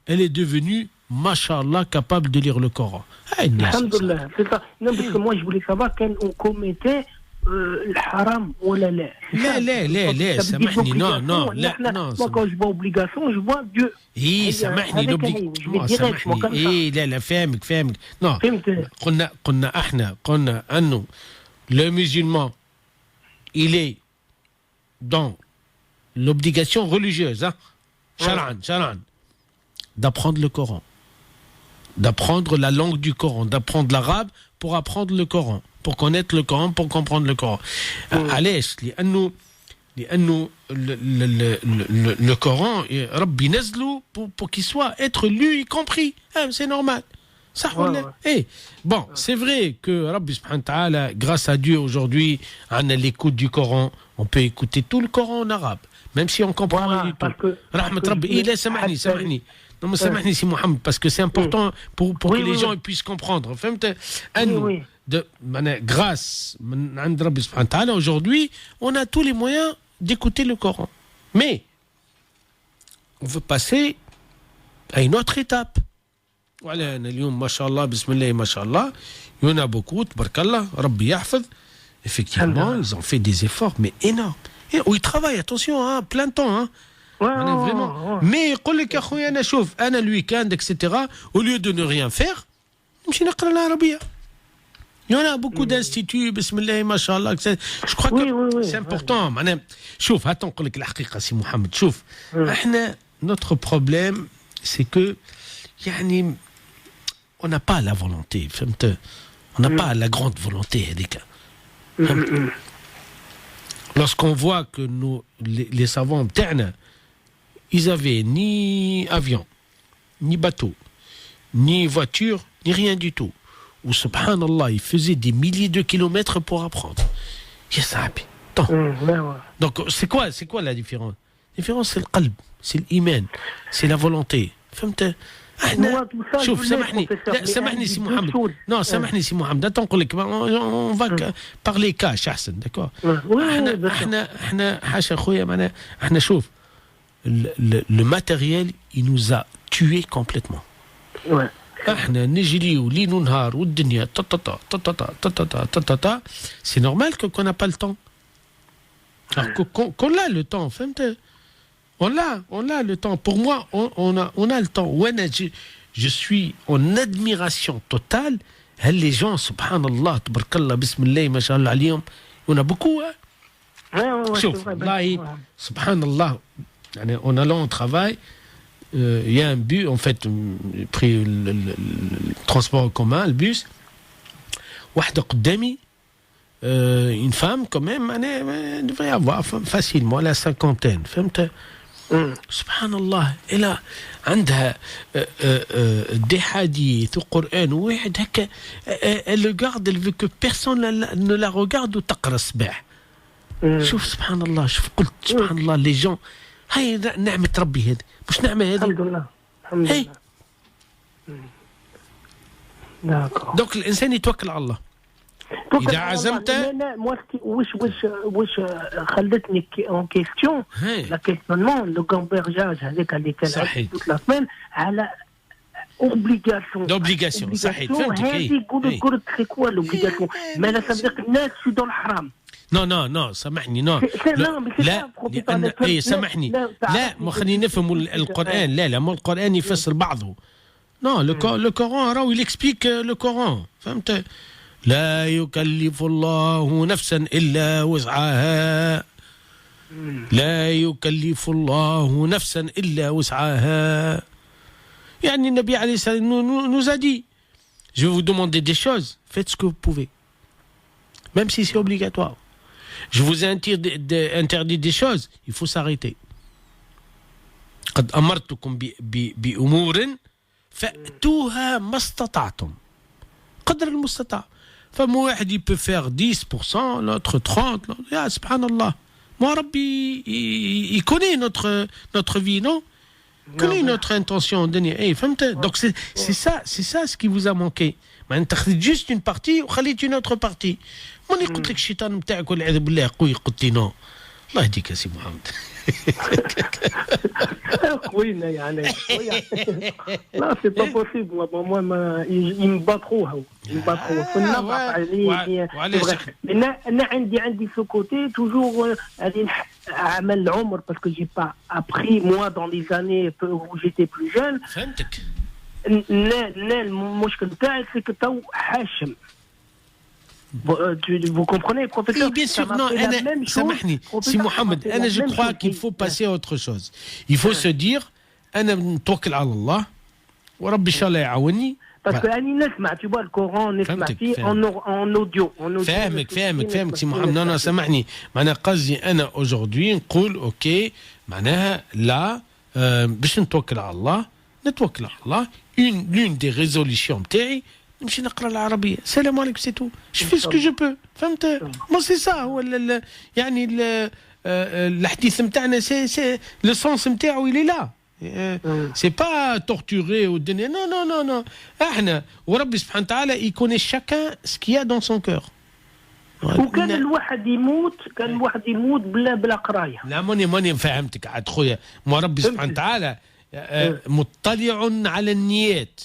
elle est devenue, Masha'Allah, capable de lire le Coran. Alhamdulillah, c'est ça. Non, parce que moi, je voulais savoir qu'on commettait الحرام ولا لا. لا سامحني non. Moi quand je vois obligation je vois Dieu. سامحني سامحني لا فاهمك non. قلنا انه le musulman il est dans l'obligation religieuse, شرعا d'apprendre le Coran, d'apprendre la langue du Coran, d'apprendre l'arabe pour apprendre le Coran, pour connaître le Coran, pour comprendre le Coran. علاش؟ لأنه le Coran ربي نزله pour qu'il soit être lu y compris. C'est normal. Ça bon, c'est vrai que Rabbi subhanahu wa ta'ala, grâce à Dieu aujourd'hui, on a l'écoute du Coran, on peut écouter tout le Coran en arabe, même si on comprend rien du tout. Rahmat Rabbi, سامحني. Non, mais سامحني سي محمد parce que c'est important pour que les gens puissent comprendre. فهمت؟ أنه grâce من عند ربي سبحانه وتعالى aujourd'hui, on a tous les moyens d'écouter le Coran. Mais on veut passer à une autre étape. Voilà, اليوم ما شاء الله بسم الله ما شاء الله, il y en a beaucoup, تبارك الله, ربي يحفظ. Effectivement, ils ont fait des efforts, mais énormes. Et où ils travaillent, attention, hein, plein temps, hein. Vraiment. Mais يقول لك يا خويا أنا شوف أنا le week-end etc. Au lieu de ne rien faire, نمشي نقرأ العربية. Il y en a beaucoup d'instituts, بسم الله ما شاء الله. Je crois que c'est important. معناها شوف هات نقول لك الحقيقة سي محمد. شوف احنا notre problème c'est que يعني on n'a pas la volonté. فهمت؟ On n'a pas la grande volonté هذيك. Lorsqu'on voit que les savants بتاعنا ils avaient ni avion, ni bateau, ni voiture, ni rien du tout. Ou subhanallah, ils faisaient des milliers de kilomètres pour apprendre. Donc c'est quoi la différence? La différence c'est le qalb, c'est l'iman, c'est la volonté. فهمت؟ احنا شوف سامحني سامحني سي محمد نو سامحني سي محمد attends نقول لك on va parler cash احسن داكور. احنا حاشا خويا معناها احنا شوف le matériel il nous a tués complètement. احنا نجريو ليل ونهار والدنيا c'est normal qu'on n'a pas le temps. Alors qu'on a le temps فهمت؟ On a le temps. Pour moi, on a le temps. Je suis en admiration totale. Les gens, subhanallah, tabarakallah, bismillah, mashallah alayhim. On a beaucoup. Sauf, subhanallah, en allant au travail, il y a un bus, en fait, j'ai pris le transport en commun, le bus. Une femme, quand même, elle devrait avoir facilement la cinquantaine. سبحان الله إلى عندها des hadiths au Coran واحد هكا elle regarde, elle veut que personne ne la regarde وتقرأ الصباح. شوف سبحان الله, شوف قلت سبحان الله les gens هاي نعمة ربي هذه مش نعمة هذه. الحمد لله الحمد لله. donc الإنسان يتوكل على الله. إذا عزمت واش خلتني en question la questionnement le gambergeage هذاك اللي كان toute la semaine على obligation صحيح فهمتك. هذه يقولوا c'est quoi l'obligation ما لا صدق الناس شو الحرام. non سامحني لا سامحني لا ما خلينا نفهموا القرآن. لا ما القرآن يفسر بعضه. non le Coran راهو il explique le Coran فهمت. لا يكلف الله نفسا إلا وسعها. لا يكلف الله نفسا إلا وسعها. يعني النبي عليه الصلاة والسلام nous a dit je vais vous demander des choses, faites ce que vous pouvez même si c'est obligatoire. Je vous ai interdit des choses, il faut s'arrêter. قد أمرتكم بأمور فأتوها ما استطعتم قدر المستطاع. فما واحد il peut faire 10%, l'autre 30%, ya subhanallah. Moi Rabbi il connaît notre vie, non? Il connaît notre intention. Donc c'est ça ce qui vous a manqué. انت خذيت juste une partie وخليت une autre partie. ماني قلت لك الشيطان نتاعك والعياذ بالله قوي قلت لي نو. الله يهديك يا سي محمد. خوينا يعني لا سي با بوسيبل moi il me bat trop انا عندي ce côté toujours هذه عمل العمر parce que j'ai pas appris moi dans les années où j'étais plus jeune. فهمتك. لا المشكل تاعي c'est que تو حاشم. Vous comprenez, professeur? Oui, bien sûr. Non, سامحني سي محمد, je crois qu'il faut passer à autre chose. Il faut se dire أنا نتوكل على الله وربي إن شاء الله يعاوني. Parce que أنا نسمع tu vois le Coran نسمع فيه en audio. فاهمك سي محمد. non سامحني معناها قصدي أنا aujourd'hui نقول أوكي معناها لا باش نتوكل على الله l'une des résolutions نتاعي نمشي نقرا العربيه. السلام عليكم سي تو. je fais ce que je peux. فهمت؟ ما سي سا هو يعني الحديث نتاعنا سي لو سونس نتاعو il est là. C'est pas torturer ou donner. Non, non, non, non. احنا وربي سبحانه وتعالى il connaît chacun ce qu'il y a dans son cœur. وكان الواحد يموت بلا قرايه. لا ماني فهمتك عاد خويا. ما ربي سبحانه وتعالى مطلع على النيات.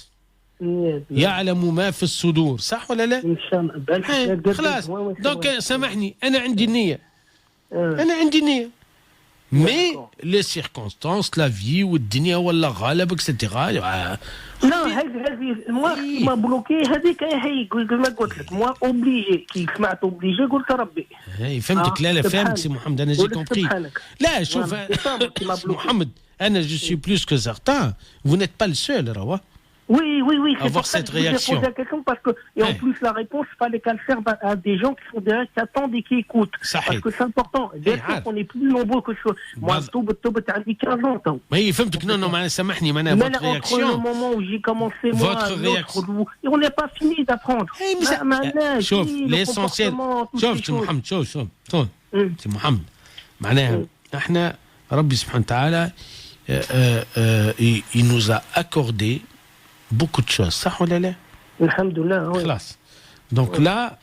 يعلم ما في الصدور، صح ولا لا؟ ان شاء الله. خلاص دونك سامحني انا عندي نيه. Mais les circonstances, la vie والدنيا ولا غالب اكسترا. لا هذه ما بلوكي هذيك هي ما قلت لك موا اوبليجي كي سمعت اوبليجي قلت ربي فهمتك. لا فهمت سي محمد انا جي كومبري. لا شوف محمد انا je suis plus que certain vous n'êtes pas le seul روا. Oui, c'est avoir cette réaction. Posé la question parce que, et en plus, la réponse, il fallait qu'elle serve à des gens qui sont derrière, qui attendent et qui écoutent. Parce que c'est important. Bien sûr qu'on est plus nombreux que ça. Moi, Toubet, t'as dit 15 ans, toi. Oui, non, mais سامحني, votre réaction. Entre le moment où j'ai commencé, moi, votre réaction. Et on n'est pas fini d'apprendre. شوف l'essentiel. شوف محمد شوف سي محمد معناها احنا ربي سبحانه وتعالى il nous a accordé beaucoup de choses, ça ou là? Alhamdoulilah, oui. Donc là,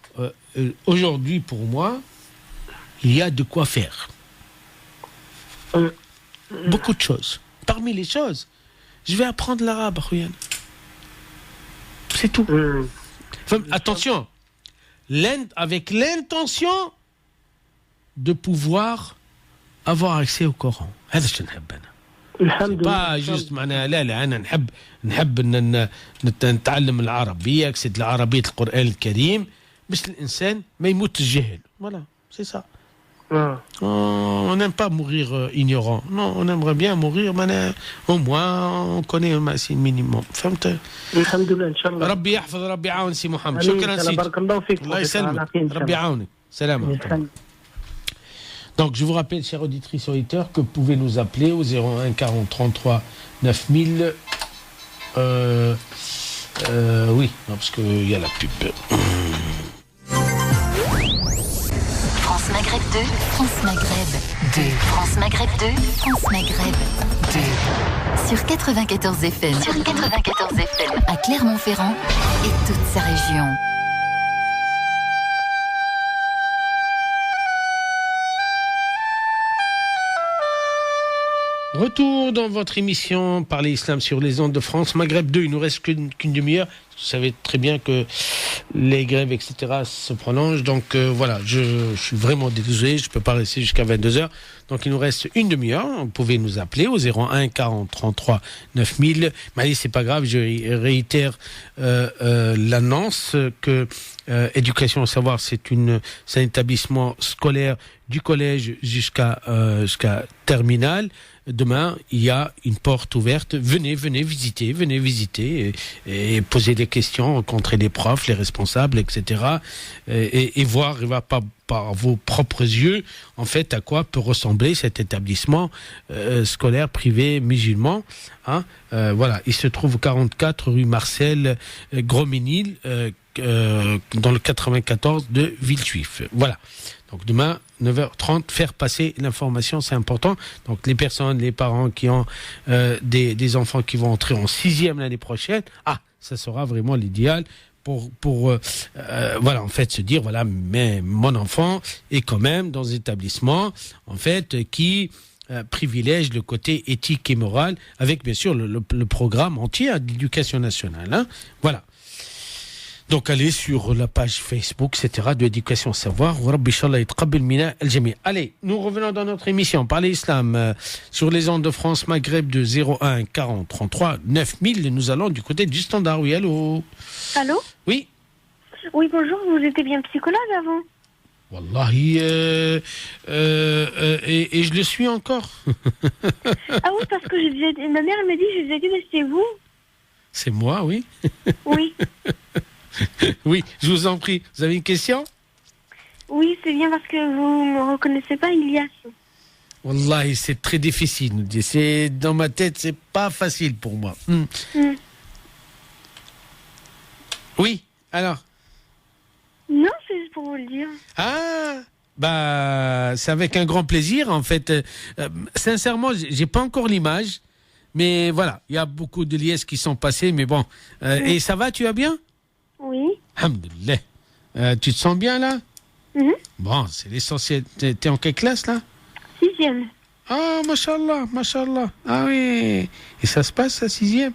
aujourd'hui pour moi, il y a de quoi faire. Beaucoup de choses. Parmi les choses, je vais apprendre l'arabe, Khouyan. C'est tout. Attention, avec l'intention de pouvoir avoir accès au Coran. هذا شنو نحب أنا. الحمد لله. با جوست معناها لا انا نحب نتعلم العربيه اكسد العربيه القران الكريم باش الانسان ما يموت الجهل. فوالا سي سا. On n'aime pas mourir ignorant. Non, on aimerait bien mourir au moins on connaît un minimum. فهمت؟ الحمد لله ان شاء الله. ربي يحفظ ربي يعاون سي محمد. شكرا سيدي. بارك الله فيك. الله يسلمك. ربي يعاونك. سلام. Donc, je vous rappelle, chers auditrices et auditeurs, que vous pouvez nous appeler au 01 40 33 9000. Oui, non, parce qu'il y a la pub. France Maghreb 2, France Maghreb 2, France Maghreb 2, France Maghreb 2. Sur 94 FM. Sur 94 FM. À Clermont-Ferrand et toute sa région. Retour dans votre émission Parler Islam sur les ondes de France Maghreb 2. Il nous reste qu'une demi-heure. Vous savez très bien que les grèves, etc. se prolongent. Donc voilà, je suis vraiment désolé. Je ne peux pas rester jusqu'à 22h. Donc il nous reste une demi-heure. Vous pouvez nous appeler au 01 40 33 9000. Mais allez, c'est pas grave. Je réitère l'annonce que Éducation au savoir, c'est un établissement scolaire du collège jusqu'à terminale. Demain, il y a une porte ouverte. Venez visiter et poser des questions, rencontrer les profs, les responsables, etc. Et voir par vos propres yeux, en fait, à quoi peut ressembler cet établissement scolaire privé musulman. Voilà, il se trouve 44 rue Marcel Gros-Ménil, dans le 94 de Villejuif. Voilà. Donc demain, 9h30, faire passer l'information, c'est important. Donc les personnes, les parents qui ont des enfants qui vont entrer en 6e l'année prochaine, ça sera vraiment l'idéal pour voilà, en fait, se dire, voilà, mais mon enfant est quand même dans un établissement, en fait, qui privilège le côté éthique et moral, avec bien sûr le programme entier d'éducation nationale. Voilà. Donc allez sur la page Facebook, etc. de Éducation Savoir. Allez, nous revenons dans notre émission Parler Islam sur les ondes de France Maghreb de 01 40 33 9000. Nous allons du côté du standard. Oui, allô. Allô. Oui. Oui, bonjour, vous étiez bien psychologue avant. Wallahi, et je le suis encore. Ah oui, parce que ma mère m'a dit, je vous ai dit, mais c'est vous. C'est moi, oui. Oui. Oui, je vous en prie. Vous avez une question? Oui, c'est bien parce que vous ne me reconnaissez pas, Ilyas. Wallahi, c'est très difficile. C'est, dans ma tête, c'est pas facile pour moi. Oui, alors? Non, c'est juste pour vous le dire. C'est avec un grand plaisir, en fait. Sincèrement, j'ai pas encore l'image, Mais voilà, il y a beaucoup de liesses qui sont passées, mais bon. Et ça va, tu vas bien? Oui. Alhamdoulilah. Tu te sens bien là? Bon, c'est l'essentiel. T'es en quelle classe là? 6e. Ah, mashallah, mashallah. Ah oui. Et ça se passe à 6e?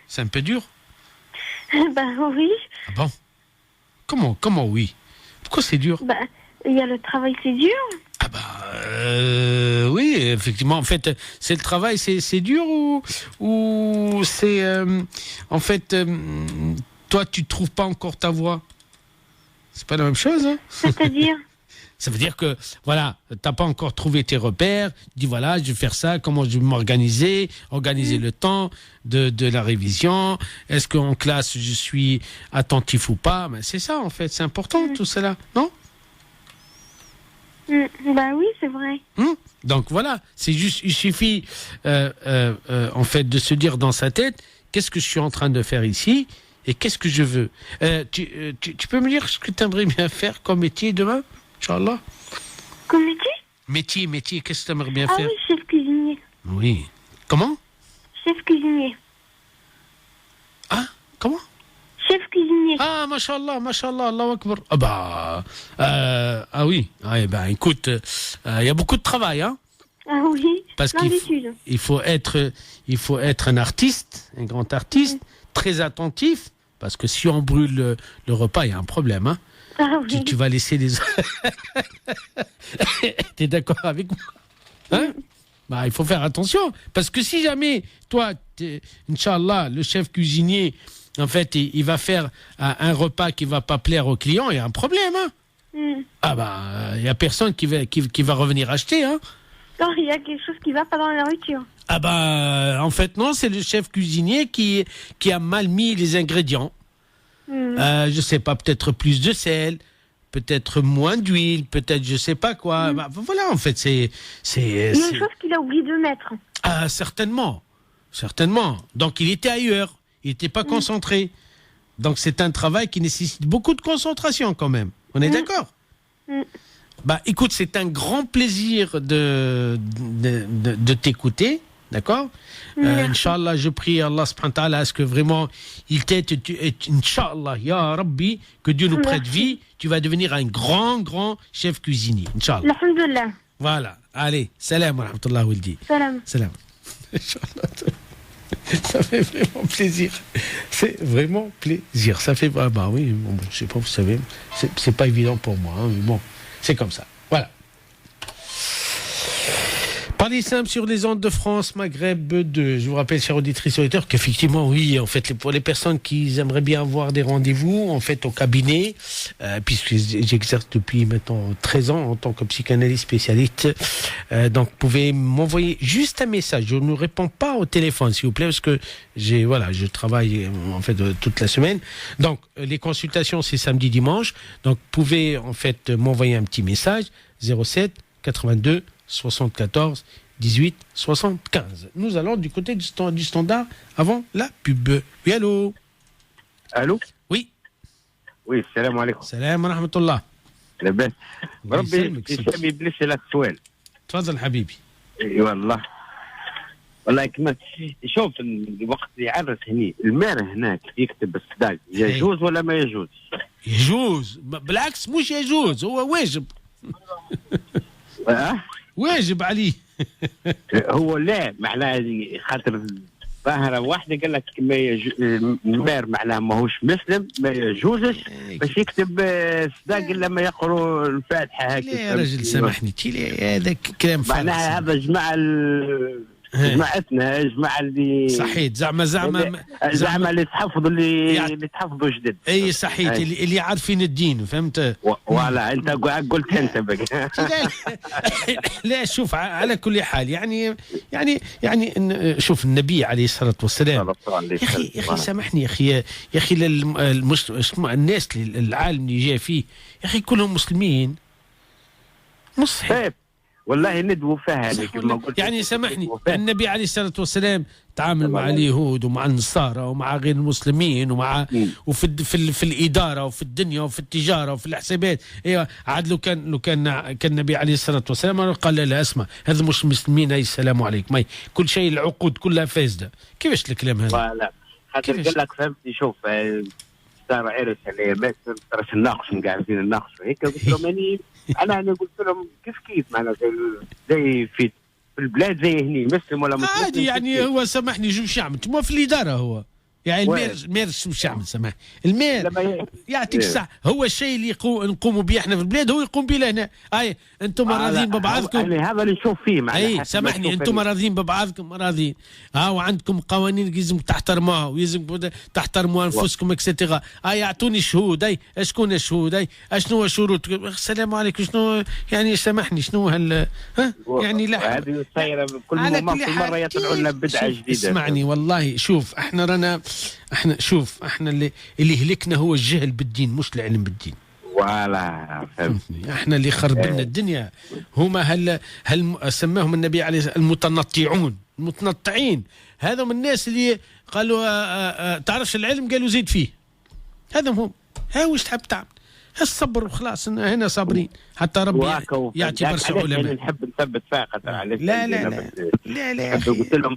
C'est un peu dur? Bah oui. Ah bon? Comment oui? Pourquoi c'est dur? Bah, il y a le travail, c'est dur. Ah bah oui, effectivement. En fait, c'est le travail, c'est dur ou c'est en fait toi tu trouves pas encore ta voie. C'est pas la même chose, hein? C'est-à-dire? Ça veut dire que voilà, t'as pas encore trouvé tes repères. Dis voilà, je vais faire ça. Comment je vais m'organiser? Organiser le temps de la révision. Est-ce qu'en classe je suis attentif ou pas? Ben, c'est ça en fait. C'est important tout cela, non? Bah oui, c'est vrai. Donc voilà, c'est juste, il suffit en fait de se dire dans sa tête, qu'est-ce que je suis en train de faire ici et qu'est-ce que je veux. Tu peux me dire ce que tu aimerais bien faire comme métier demain, Inch'Allah? Comme métier? Métier, qu'est-ce que tu aimerais bien Ah faire? oui, chef cuisinier. Oui. Comment? Chef cuisinier. Ah, comment? Chef cuisinier. Ah, mashallah, Allahu Akbar. Ah bah, ah oui. Ah, ben, écoute, il y a beaucoup de travail, hein? Ah oui, Parce qu'il faut être un artiste, un grand artiste, très attentif, parce que si on brûle le repas, il y a un problème, hein? Ah oui. Tu vas laisser les... T'es d'accord avec moi? Hein? Bah, il faut faire attention, parce que si jamais, toi, Inch'Allah, le chef cuisinier, en fait, il va faire un repas qui va pas plaire aux clients, il y a un problème, hein? Ah bah, il y a personne qui va revenir acheter, hein? Non, il y a quelque chose qui va pas dans la nourriture. Ah bah, en fait, non, c'est le chef cuisinier qui a mal mis les ingrédients. Je sais pas, peut-être plus de sel, peut-être moins d'huile, peut-être je sais pas quoi. Bah, voilà, en fait, c'est... Il y a une chose qu'il a oublié de mettre. Ah, certainement. Donc, il était ailleurs. Il n'était pas concentré. Donc, c'est un travail qui nécessite beaucoup de concentration quand même. On est d'accord? Bah, écoute, c'est un grand plaisir de t'écouter, d'accord? Inch'Allah, je prie Allah subhanahu wa ta'ala à ce que vraiment il t'aide, Inch'Allah, Ya Rabbi, que Dieu nous prête vie, tu vas devenir un grand chef cuisinier, Inch'Allah. Alhamdulillah. Voilà, allez, salam wa rahmatullah waldi. Salam. Inch'Allah. Ça fait vraiment plaisir. C'est vraiment plaisir. Ça fait... Ah bah oui, bon, je sais pas, vous savez, c'est pas évident pour moi, hein, mais bon, c'est comme ça. Voilà. Parler simple sur les ondes de France, Maghreb 2. Je vous rappelle, chers auditrices et auditeurs, qu'effectivement, oui, en fait, pour les personnes qui aimeraient bien avoir des rendez-vous, en fait, au cabinet, puisque j'exerce depuis maintenant 13 ans en tant que psychanalyste spécialiste, donc, vous pouvez m'envoyer juste un message. Je ne réponds pas au téléphone, s'il vous plaît, parce que je travaille, en fait, toute la semaine. Donc, les consultations, c'est samedi, dimanche. Donc, vous pouvez, en fait, m'envoyer un petit message, 07 82 74 18 75. Nous allons du côté du standard avant la pub. Oui, allô? Allô? Oui. Oui, salam alaikum. Salam wa rahmatullah. لاباس ربي يسامي بليس على السؤال. تفضل حبيبي. اي والله كما شوف الوقت اللي يعرس هني المال هناك يكتب الصداق يجوز ولا ما يجوز؟ يجوز بالعكس مش يجوز هو واجب. واجب عليه. هو لا معناه خاطر ظاهره واحده قال لك ما المار معناه ماهوش مسلم ما يجوزش باش يكتب صداق الا ما يقروا الفاتحه هكذا. يا رجل سامحني هذاك كلام فارغ. معناها هذا جماعتنا جماعه اللي صحيت زعما اللي تحفظوا جدد. اي صحيت اللي عارفين الدين فهمت. ولا انت قلت انت بقى. لا شوف على كل حال يعني شوف النبي عليه الصلاه والسلام يا اخي سامحني يا اخي الناس العالم اللي جاء فيه يا اخي كلهم مسلمين. طيب والله ندووا فيها هذه كما قلت. يعني سامحني، النبي عليه الصلاة والسلام تعامل مع اليهود ومع النصارى ومع غير المسلمين في الإدارة وفي الدنيا وفي التجارة وفي الحسابات. ايوه عاد لو كان النبي عليه الصلاة والسلام قال لا اسمع هذا مش مسلمين، السلام عليكم، كل شيء العقود كلها فاسدة. كيفاش الكلام هذا؟ لا خاطر قال لك فهمتني، شوف صار عرس عليه ما صارش نناقشوا قاعدين نناقشوا هيك. قلت لهم انا قلت لهم كيف معناها زي في البلاد زي هني مسلم ولا مسلم عادي. يعني هو سامحني جوش يعمل هو في الإدارة، هو يعني المير شو يعمل؟ سامحني المير يعطيك الصح. هو الشيء اللي نقوموا به احنا في البلاد هو يقوم به لهنا. انتم راضيين ببعضكم، يعني هذا اللي نشوف فيه معناها. سامحني انتم راضيين ببعضكم راضيين، وعندكم قوانين لازم تحترموها ولازم تحترموا انفسكم اكسترا. يعطوني شهود، شكون الشهود؟ اشنو الشروط؟ السلام عليكم شنو يعني؟ سامحني شنو يعني لا هذه صايره كل مره يطلعوا لنا بدعه جديده. اسمعني والله شوف احنا اللي هلكنا هو الجهل بالدين مش العلم بالدين. ولا فهمتني. احنا اللي خربنا الدنيا هما هل سماهم النبي عليه المتنطعين. هذا من الناس اللي قالوا تعرفش العلم، قالوا زيد فيه. هذا هم واش تحب تعمل؟ الصبر وخلاص، هنا صابرين حتى ربي يعطي برشا علماء. نحب نثبت فيها خاطر عليك. لا قلت لهم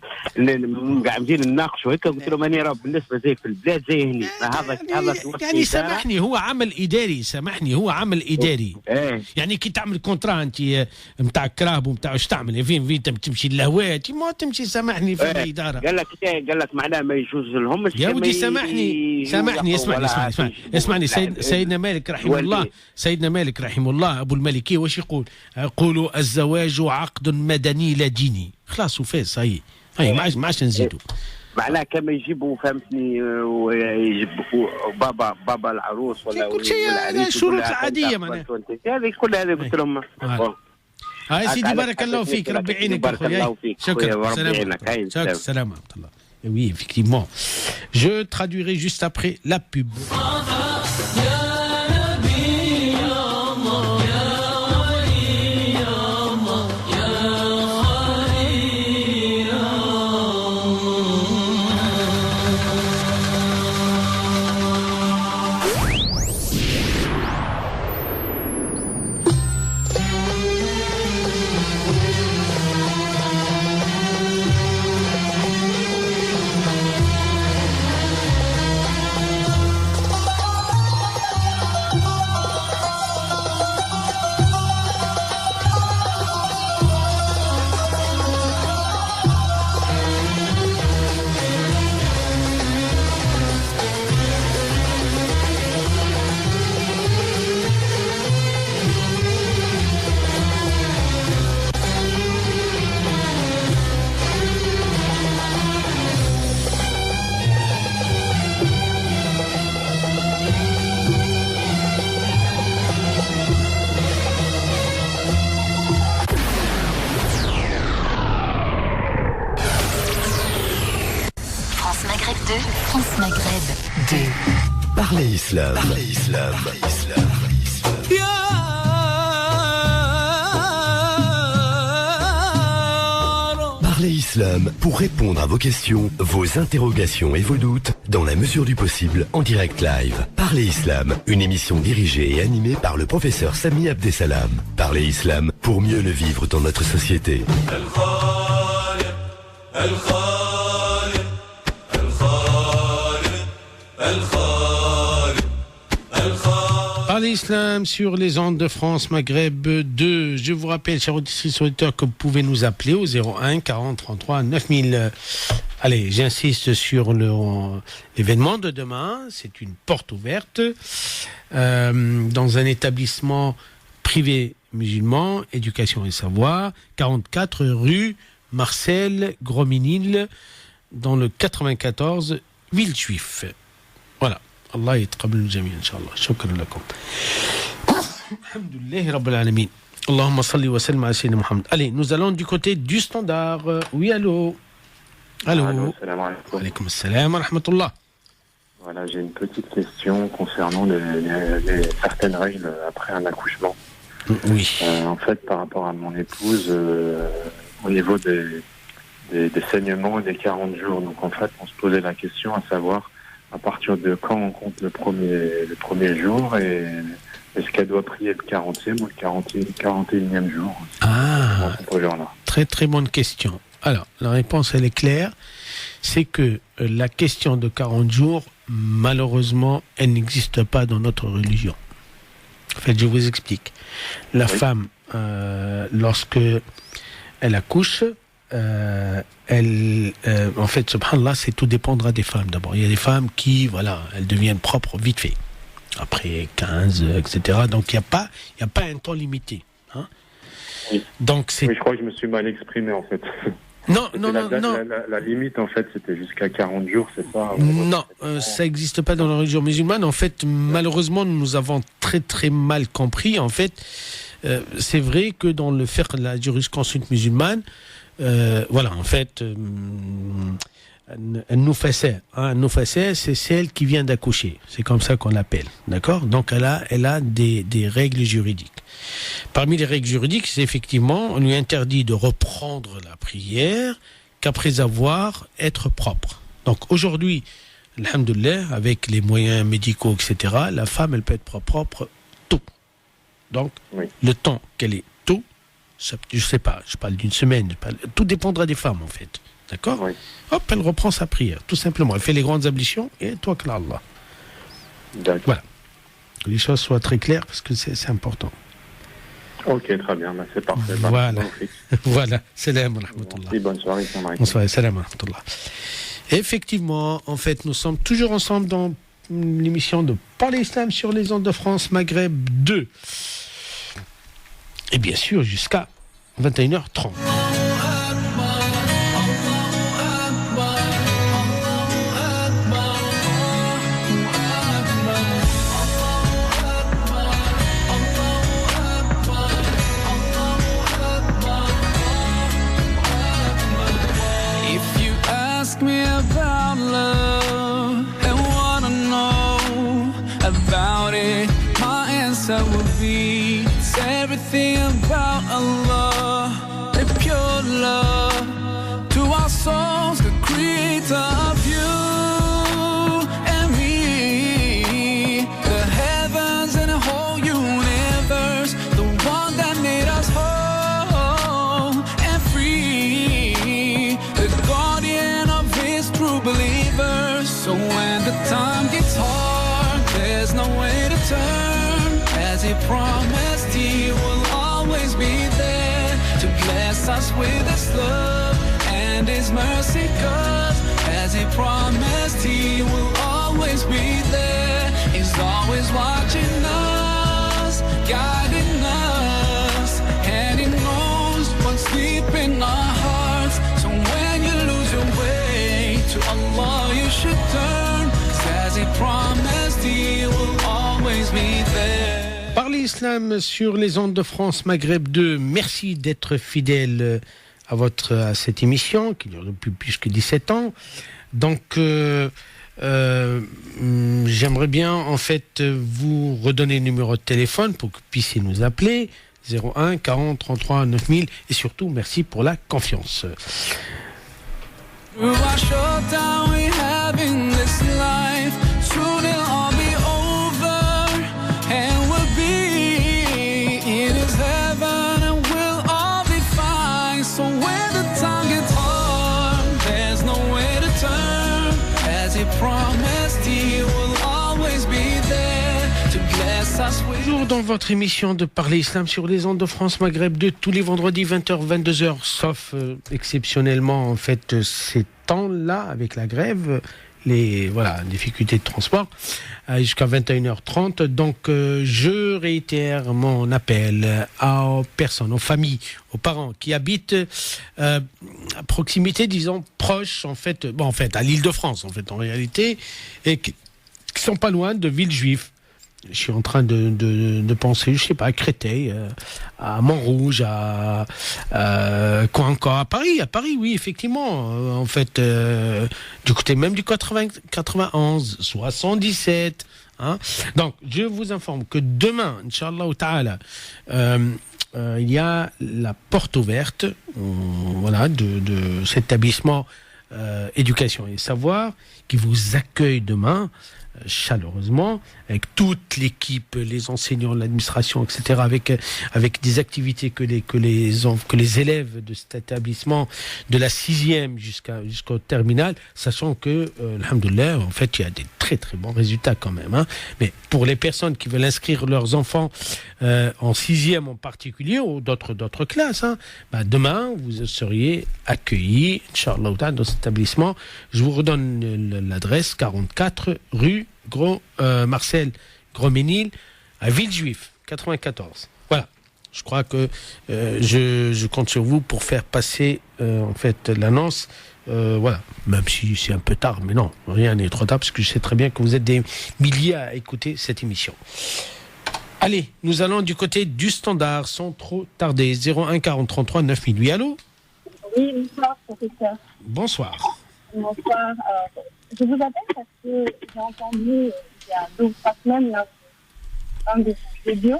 قاعدين نناقشوا هيك. قلت لهم انا راه بالنسبه زي في البلاد زي هني هذا يعني سامحني هو عمل اداري. هو عمل اداري. يعني كي تعمل كونترا انت نتاع كراب ونتاع واش تعمل فين تمشي للهوات ما تمشي. سامحني في الاداره قال لك معناه ما يجوز لهم يا ودي. سامحني اسمعني سيدنا مالك رحمه الله ابو المالكي واش يقولوا الزواج عقد مدني لا ديني. خلاص وفاز. هي ما عادش نزيدوا معناه كما يجيبوا فهمتني ويجيبوا بابا العروس ولا كل شيء الشروط العاديه معناها هذه كلها. هذه قلت لهم هاي سيدي بارك الله فيك ربي يعينك. بارك الله فيك. شكرا. سلام ورحمة الله. Oui, effectivement. Je traduirai juste après la pub. France Maghreb 2. Parlez Islam. Parlez Islam pour répondre à vos questions, vos interrogations et vos doutes dans la mesure du possible en direct live. Parlez Islam, une émission dirigée et animée par le professeur Sami Abdessalam. Parlez Islam pour mieux le vivre dans notre société. Parlez Islam sur les ondes de France Maghreb 2. Je vous rappelle, chers auditeurs, que vous pouvez nous appeler au 01 40 33 9000. Allez, j'insiste sur l'événement de demain. C'est une porte ouverte dans un établissement privé musulman, éducation et savoir, 44 rue Marcel Grominil, dans le 94, Villejuif. Voilà. Allah يتقبل الجميع إن شاء الله. شكرا لكم. الحمد لله رب العالمين. اللهم صل وسلم على سيدنا محمد. Allez, nous allons du côté du standard. Oui, allô. Allô. Salam alaikum. Alaykoum assalam wa rahmatullah. Voilà, j'ai une petite question concernant certaines règles après un accouchement. Oui. En fait, par rapport à mon épouse, au niveau des saignements et des 40 jours, donc en fait, on se posait la question à savoir à partir de quand on compte le premier jour et est-ce qu'elle doit prier le 40e ou le 41e jour? Très très bonne question. Alors, la réponse, elle est claire. C'est que la question de 40 jours, malheureusement, elle n'existe pas dans notre religion. En fait, je vous explique. La femme, lorsque elle accouche, en fait, subhanallah, c'est tout dépendra des femmes d'abord. Il y a des femmes qui, voilà, elles deviennent propres vite fait. Après 15, etc. Donc, il n'y a pas un temps limité. Hein. Oui. Donc, oui, je crois que je me suis mal exprimé, en fait. Non. La limite, en fait, c'était jusqu'à 40 jours, c'est ça? Non, ça n'existe pas dans la religion musulmane. En fait, malheureusement, nous avons très très mal compris. En fait, c'est vrai que dans le fiqh, la jurisprudence musulmane, voilà, en fait, un nufasa, c'est celle qui vient d'accoucher. C'est comme ça qu'on l'appelle, d'accord? Donc, elle a des règles juridiques. Parmi les règles juridiques, c'est effectivement, on lui interdit de reprendre la prière qu'après être propre. Donc, aujourd'hui, alhamdoulilah, avec les moyens médicaux, etc., la femme, elle peut être propre tout. Donc, le temps qu'elle est tout, ça, je sais pas, je parle d'une semaine, tout dépendra des femmes, en fait. D'accord? Oui. Hop, elle reprend sa prière, tout simplement. Elle fait les grandes ablutions et toi, Allah. D'accord. Voilà. Que les choses soient très claires parce que c'est important. Ok, très bien, c'est parfait. Voilà. Voilà. Salam wa rahmatullah. Merci, bonne soirée. Bonsoir, salam wa rahmatullah. Effectivement, en fait, nous sommes toujours ensemble dans l'émission de Parler Islam sur les ondes de France Maghreb 2. Et bien sûr, jusqu'à 21h30. Everything about Allah, the pure love to our souls, the creator of you and me, the heavens and the whole universe, the one that made us whole and free, the guardian of his true believers. So when the time gets hard, there's no way to turn, as he promised he will always be there to bless us with his love and his mercy, 'cause as he promised he will always be there. He's always watching us, guiding us, and he knows what's deep in our hearts. So when you lose your way, to Allah you should turn, 'cause as he promised he will always be there. Parler Islam sur les ondes de France Maghreb 2. Merci d'être fidèle à cette émission qui dure depuis plus que 17 ans. Donc, j'aimerais bien en fait vous redonner le numéro de téléphone pour que vous puissiez nous appeler 01 40 33 9000 et surtout merci pour la confiance. Toujours dans votre émission de Parler Islam sur les ondes de France Maghreb 2, tous les vendredis 20h, 22h, sauf exceptionnellement en fait ces temps-là avec la grève, les difficultés de transport, jusqu'à 21h30. Donc je réitère mon appel aux personnes, aux familles, aux parents qui habitent à proximité, disons proche en fait, à l'Île-de-France en fait en réalité, et qui sont pas loin de villes juives. Je suis en train de penser, je sais pas, à Créteil, à Montrouge, quoi encore, à Paris, oui, effectivement. En fait, du côté même du 91, 77. Hein. Donc, je vous informe que demain, Inch'Allah ta'ala, il y a la porte ouverte, voilà, de cet établissement éducation et savoir qui vous accueille demain chaleureusement avec toute l'équipe, les enseignants, l'administration, etc. avec des activités que les élèves de cet établissement de la 6e jusqu'au terminal, sachant que alhamdoulilah, en fait il y a des très très bons résultats quand même, hein. Mais pour les personnes qui veulent inscrire leurs enfants en 6e en particulier ou d'autres classes, hein, demain vous seriez accueillis Inch'Allah dans cet établissement. Je vous redonne l'adresse, 44 rue Marcel Gros-Ménil à Villejuif, 94. Voilà. Je crois que je compte sur vous pour faire passer en fait l'annonce. Voilà. Même si c'est un peu tard, mais non, rien n'est trop tard parce que je sais très bien que vous êtes des milliers à écouter cette émission. Allez, nous allons du côté du standard sans trop tarder. 01 40 33 9008. Allô? Oui, bonsoir, professeur. Bonsoir. Bonsoir. Je vous appelle parce que j'ai entendu il y a 2 ou 3 semaines là, un des vidéos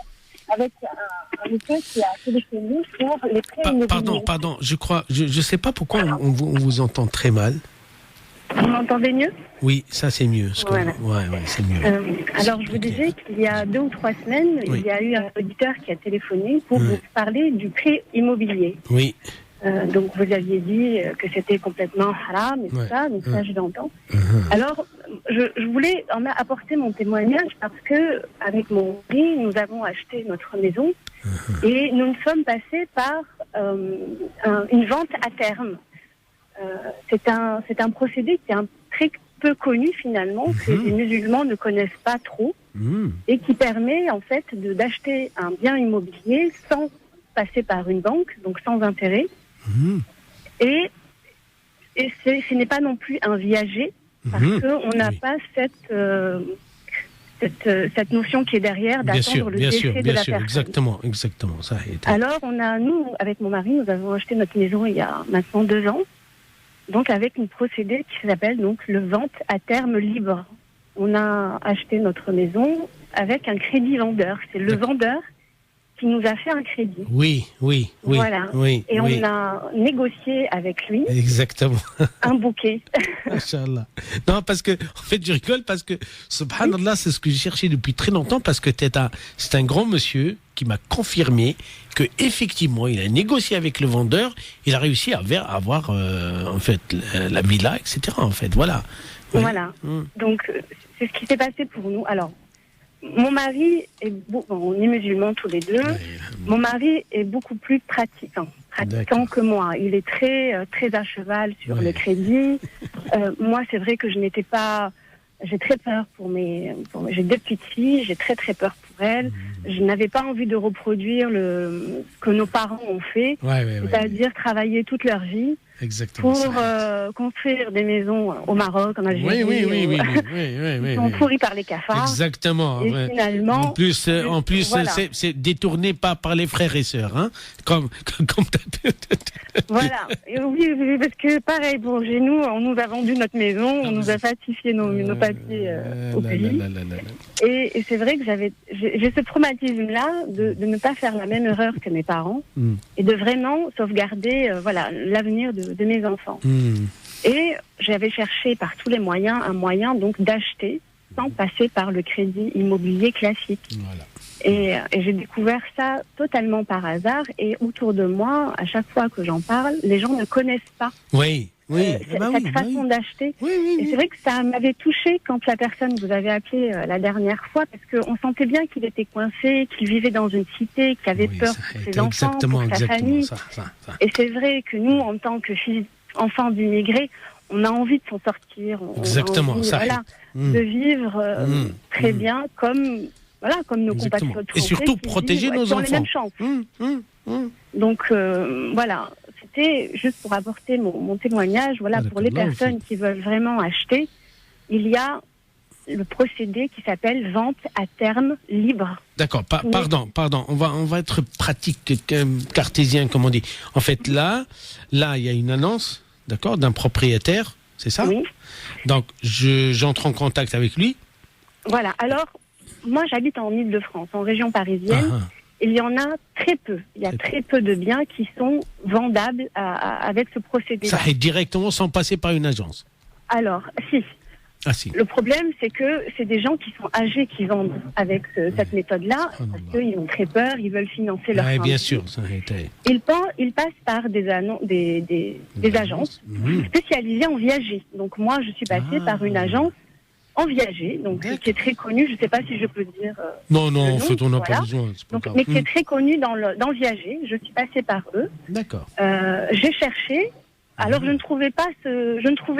avec un monsieur qui a téléphoné pour les prêts immobiliers. Pardon, je sais pas pourquoi on vous entend très mal. Vous m'entendez mieux? Oui, ça c'est mieux. Voilà. Ouais, c'est mieux. Alors je vous disais qu'il y a 2 ou 3 semaines, il y a eu un auditeur qui a téléphoné pour vous parler du prêt immobilier. Oui. Donc vous aviez dit que c'était complètement haram et tout ça, donc ça je l'entends. Alors je voulais en apporter mon témoignage parce que avec mon mari nous avons acheté notre maison et nous nous sommes passés par une vente à terme. C'est un procédé qui est très peu connu finalement, que les musulmans ne connaissent pas trop et qui permet en fait d'acheter un bien immobilier sans passer par une banque, donc sans intérêt. Et ce n'est pas non plus un viager parce qu'on n'a pas cette notion qui est derrière d'attendre le décès de la personne. Exactement. Ça Alors nous, avec mon mari, nous avons acheté notre maison il y a maintenant 2 ans, donc avec une procédé qui s'appelle donc le vente à terme libre. On a acheté notre maison avec un crédit vendeur. C'est le vendeur qui nous a fait un crédit. Oui. Voilà. Et on a négocié avec lui. Exactement. Un bouquet. Inch'Allah. Non, parce que, en fait, je rigole parce que, subhanallah, c'est ce que j'ai cherché depuis très longtemps parce que c'est un grand monsieur qui m'a confirmé que, effectivement, il a négocié avec le vendeur, il a réussi à avoir, en fait, la villa, etc., en fait. Voilà. Voilà. Donc, c'est ce qui s'est passé pour nous. Alors, mon mari on est musulmans tous les deux. Mon mari est beaucoup plus pratiquant que moi. Il est très très à cheval sur le crédit. Moi, c'est vrai que j'ai très peur j'ai 2 petites filles, j'ai très très peur pour elles. Je n'avais pas envie de reproduire ce que nos parents ont fait, c'est-à-dire travailler toute leur vie. Exactement. Pour construire des maisons au Maroc, en Algérie. Oui. Ils sont pourris par les cafards. Exactement. Et finalement. En plus, voilà. c'est détourné par les frères et sœurs, hein. Comme Voilà. Et oui, parce que pareil, chez nous, on nous a vendu notre maison, on nous a falsifié nos papiers au pays. Et c'est vrai que j'ai ce traumatisme-là de ne pas faire la même erreur que mes parents et de vraiment sauvegarder, l'avenir de mes enfants. Et j'avais cherché par tous les moyens un moyen donc d'acheter sans passer par le crédit immobilier classique. Voilà. Et j'ai découvert ça totalement par hasard. Et autour de moi, à chaque fois que j'en parle, les gens ne connaissent pas cette façon d'acheter. Et c'est vrai que ça m'avait touchée quand la personne vous avait appelé la dernière fois, parce qu'on sentait bien qu'il était coincé, qu'il vivait dans une cité, qu'il avait peur pour ses enfants, pour sa famille. Ça. Et c'est vrai que nous, en tant que enfants d'immigrés, on a envie de s'en sortir. De vivre très bien comme nos compatriotes français. Et surtout protéger nos enfants. Les mêmes chances. Donc voilà, c'était juste pour apporter mon témoignage. Voilà, pour les personnes qui veulent vraiment acheter, il y a le procédé qui s'appelle vente à terme libre. D'accord, pardon, on va être pratique, cartésien, comme on dit. En fait, là, il y a une annonce, d'accord, d'un propriétaire, c'est ça ? Oui. Donc, j'entre en contact avec lui. Voilà, alors, moi j'habite en Île-de-France, en région parisienne. Il y en a très peu. Il y a très peu de biens qui sont vendables avec ce procédé. Ça est directement sans passer par une agence. Alors, si. Ah, si. Le problème, c'est que c'est des gens qui sont âgés qui vendent avec cette méthode-là, parce qu'ils ont très peur, ils veulent financer leur fin. Bien sûr, ça a été. Ils passent par des agences spécialisées en viager. Donc moi, je suis passée par une agence en viager, donc qui est très connue. Je ne sais pas si je peux dire. Non, en fait, on n'a pas besoin. Mais qui est très connue dans le viager. Je suis passée par eux. D'accord. J'ai cherché. Alors je ne trouvais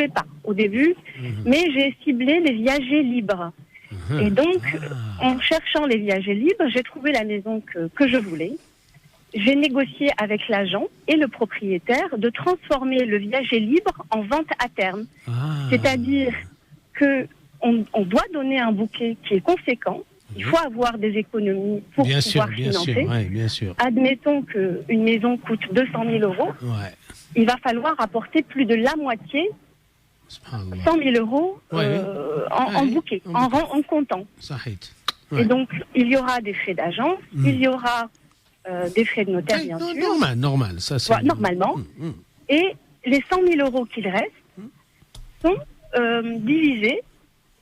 pas au début, mais j'ai ciblé les viagers libres. Et donc, en cherchant les viagers libres, j'ai trouvé la maison que je voulais. J'ai négocié avec l'agent et le propriétaire de transformer le viager libre en vente à terme. C'est-à-dire que on doit donner un bouquet qui est conséquent. Il faut avoir des économies pour pouvoir financer. Bien sûr. Admettons qu'une maison coûte 200 000 euros. Ouais. Il va falloir apporter plus de la moitié, 100 000 euros en bouquet, en comptant. Et donc, il y aura des frais d'agence, il y aura des frais de notaire, bien sûr. Normal. Ça, c'est... Normalement. Et les 100 000 euros qu'il reste sont divisés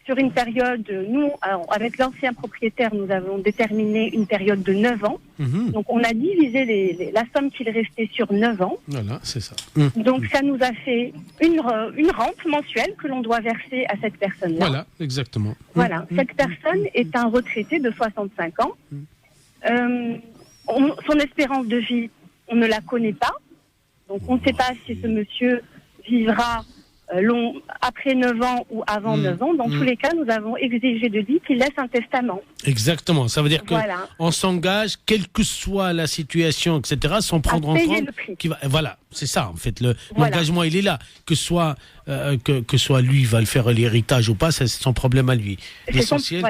sur une période. Nous, avec l'ancien propriétaire, nous avons déterminé une période de 9 ans. Donc, on a divisé la somme qu'il restait sur 9 ans. Voilà, c'est ça. Donc, ça nous a fait une rente mensuelle que l'on doit verser à cette personne-là. Voilà, exactement. Voilà, cette personne est un retraité de 65 ans. Son espérance de vie, on ne la connaît pas. Donc, on ne sait pas si ce monsieur vivra après 9 ans ou avant 9 ans. Dans tous les cas, nous avons exigé de lui qu'il laisse un testament. Exactement. Ça veut dire qu'on s'engage, quelle que soit la situation, etc., sans prendre en compte... Voilà, c'est ça, en fait. L'engagement, il est là. Que soit lui va le faire l'héritage ou pas, c'est son problème à lui. L'essentiel,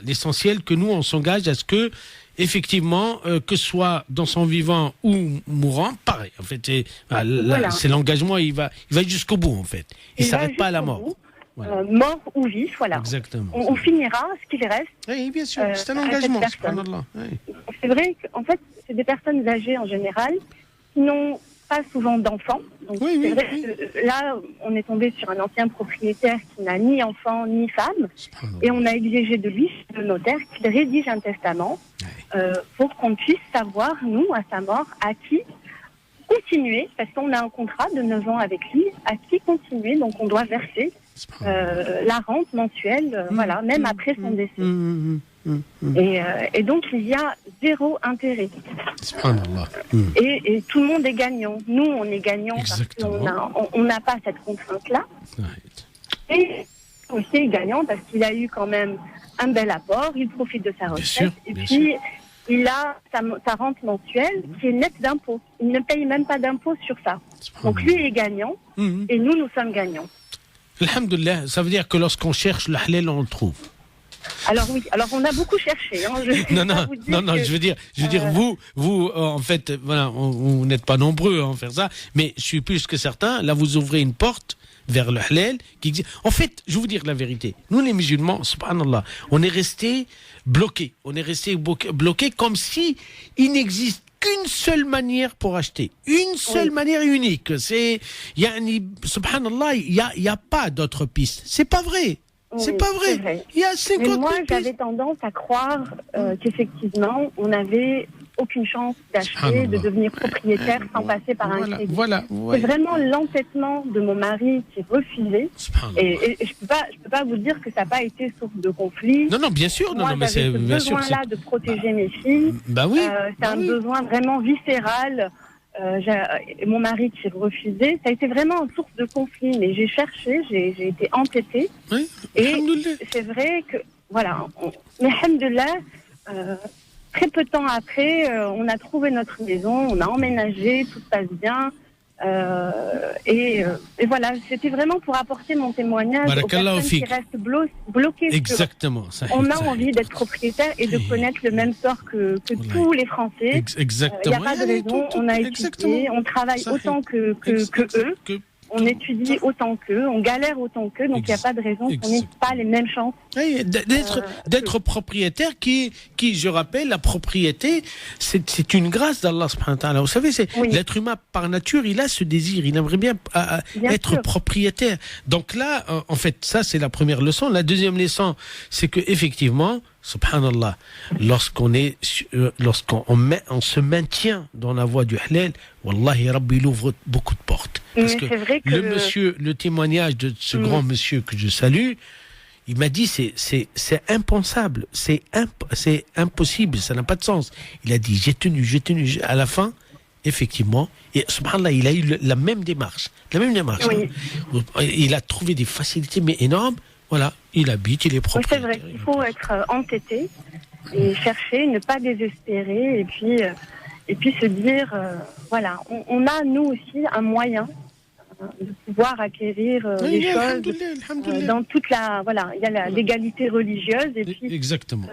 l'essentiel que nous, on s'engage à ce que effectivement, que ce soit dans son vivant ou mourant, pareil. En fait, c'est l'engagement, il va jusqu'au bout, en fait. Il ne s'arrête pas à la mort. Mort ou vif, voilà. Exactement. On finira ce qu'il reste. Oui, bien sûr, c'est un engagement. C'est vrai qu'en fait, c'est des personnes âgées en général qui n'ont pas souvent d'enfants. Donc c'est vrai que là, on est tombé sur un ancien propriétaire qui n'a ni enfant ni femme, et on a exigé de lui, le notaire, qu'il rédige un testament pour qu'on puisse savoir, nous, à sa mort, à qui continuer, parce qu'on a un contrat de 9 ans avec lui, à qui continuer, donc on doit verser la rente mensuelle, voilà, même après son décès. Et donc il y a zéro intérêt. Et tout le monde est gagnant. Nous, on est gagnant parce qu'on n'a pas cette contrainte-là. Et aussi est gagnant parce qu'il a eu quand même un bel apport, il profite de sa retraite, et puis il a sa rente mensuelle qui est nette d'impôts. Il ne paye même pas d'impôts sur ça. Donc lui est gagnant et nous sommes gagnants. Alhamdoulilah, ça veut dire que lorsqu'on cherche le halal, on le trouve. Alors oui, alors on a beaucoup cherché. Hein. Je veux dire, vous, en fait, voilà, vous n'êtes pas nombreux à faire ça, mais je suis plus que certain. Là, vous ouvrez une porte vers le halal qui existe. En fait, je vais vous dire la vérité. Nous, les musulmans, subhanallah, on est restés bloqués. On est restés bloqués comme si il n'existe qu'une seule manière pour acheter. Une seule manière unique. Subhanallah, il y a pas d'autre piste. C'est pas vrai. C'est pas vrai. Il y a 50 Mais moi, j'avais tendance à croire qu'effectivement, on n'avait aucune chance d'acheter, de devenir propriétaire sans passer par un crédit. C'est vraiment l'entêtement de mon mari qui refusait. Et je peux pas vous dire que ça n'a pas été source de conflit. Non, bien sûr. Moi, j'avais ce besoin-là de protéger mes filles. C'est un besoin vraiment viscéral. Mon mari qui refusait, ça a été vraiment une source de conflit, mais j'ai cherché, j'ai été entêtée, et c'est vrai que voilà, mais alhamdoulilah, très peu de temps après, on a trouvé notre maison, on a emménagé, tout se passe bien, Et voilà, c'était vraiment pour apporter mon témoignage aux personnes qui restent bloquées. Exactement. On a envie d'être propriétaire et de connaître le même sort que tous les Français. Exactement. Il n'y a pas de raison, on a étudié, on travaille autant que eux. On étudie autant qu'eux, on galère autant qu'eux, donc il n'y a pas de raison qu'on n'ait pas les mêmes chances. D'être propriétaire, qui, je rappelle, la propriété, c'est une grâce d'Allah subhanahu wa ta'ala. Vous savez, l'être humain par nature, il a ce désir, il aimerait bien être propriétaire. Donc là, en fait, ça c'est la première leçon. La deuxième leçon, c'est que effectivement, subhanallah, lorsqu'on se maintient dans la voie du halal, wallahi Rabbi, il ouvre beaucoup de portes. Parce que le témoignage de ce grand monsieur que je salue, il m'a dit c'est impensable, c'est impossible, ça n'a pas de sens. Il a dit j'ai tenu à la fin, effectivement, et subhanallah, il a eu la même démarche. Oui. Il a trouvé des facilités mais énormes. Voilà, il habite, il est propriétaire. Oui, c'est vrai, il faut être entêté et chercher, ne pas désespérer et puis se dire, voilà, on a nous aussi un moyen de pouvoir acquérir les choses dans toute la, voilà, il y a l'égalité religieuse et puis,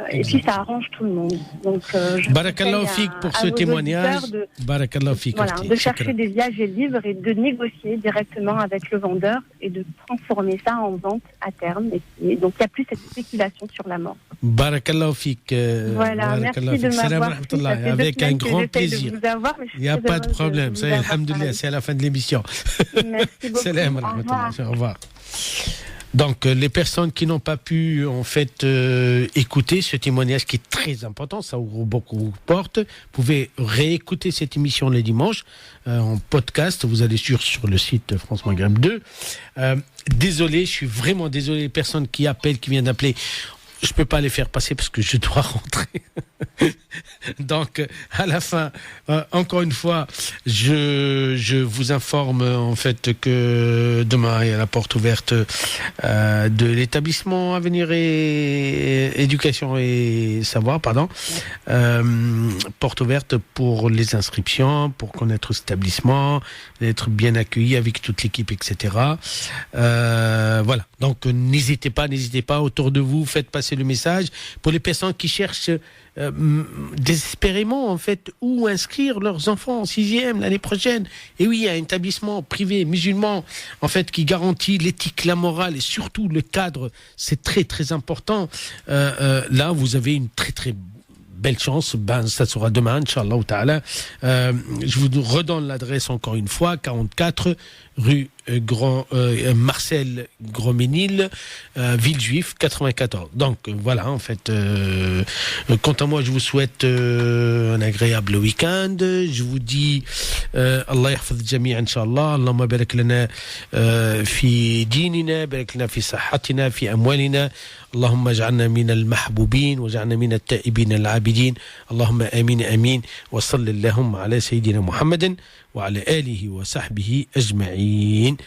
et puis ça arrange tout le monde. Donc, Barakallahu fik pour ce témoignage. Barakallahu fik. Voilà, de chercher des viages et livres et de négocier directement avec le vendeur et de transformer ça en vente à terme. Et donc il n'y a plus cette spéculation sur la mort. Barakallahu fik. Voilà, merci de m'avoir pris. Avec un grand plaisir. Il n'y a pas de problème. Ça y est, alhamdoulilah, c'est à la fin de l'émission. Merci beaucoup. Salam, au revoir. Donc, les personnes qui n'ont pas pu, en fait, écouter ce témoignage qui est très important, ça ouvre beaucoup de portes. Vous pouvez réécouter cette émission le dimanche en podcast. Vous allez sur le site France Maghreb 2. Désolé, je suis vraiment désolé. Les personnes qui appellent, qui viennent d'appeler, je peux pas les faire passer parce que je dois rentrer. Donc, à la fin, encore une fois, je vous informe en fait que demain, il y a la porte ouverte de l'établissement Avenir et Éducation et Savoir, porte ouverte pour les inscriptions, pour connaître cet établissement, être bien accueilli avec toute l'équipe, etc. Voilà. Donc, n'hésitez pas autour de vous, faites passer le message. Pour les personnes qui cherchent désespérément en fait où inscrire leurs enfants en 6e l'année prochaine, et oui, il y a un établissement privé musulman en fait qui garantit l'éthique, la morale et surtout le cadre, c'est très très important. Là vous avez une très très belle chance, ça sera demain, Inch'Allah ta'ala. Je vous redonne l'adresse encore une fois, 44 rue Marcel Gros-Ménil, Villejuif 94. Donc voilà, en fait, quant à moi, je vous souhaite un agréable week-end. Je vous dis Allah yahfaz jami' inshallah. Allahumma barik lana fi dinina, barik lana fi sahhatina, fi amwalina. اللهم اجعلنا من المحبوبين واجعلنا من التائبين العابدين اللهم آمين آمين وصل اللهم على سيدنا محمد وعلى آله وصحبه أجمعين.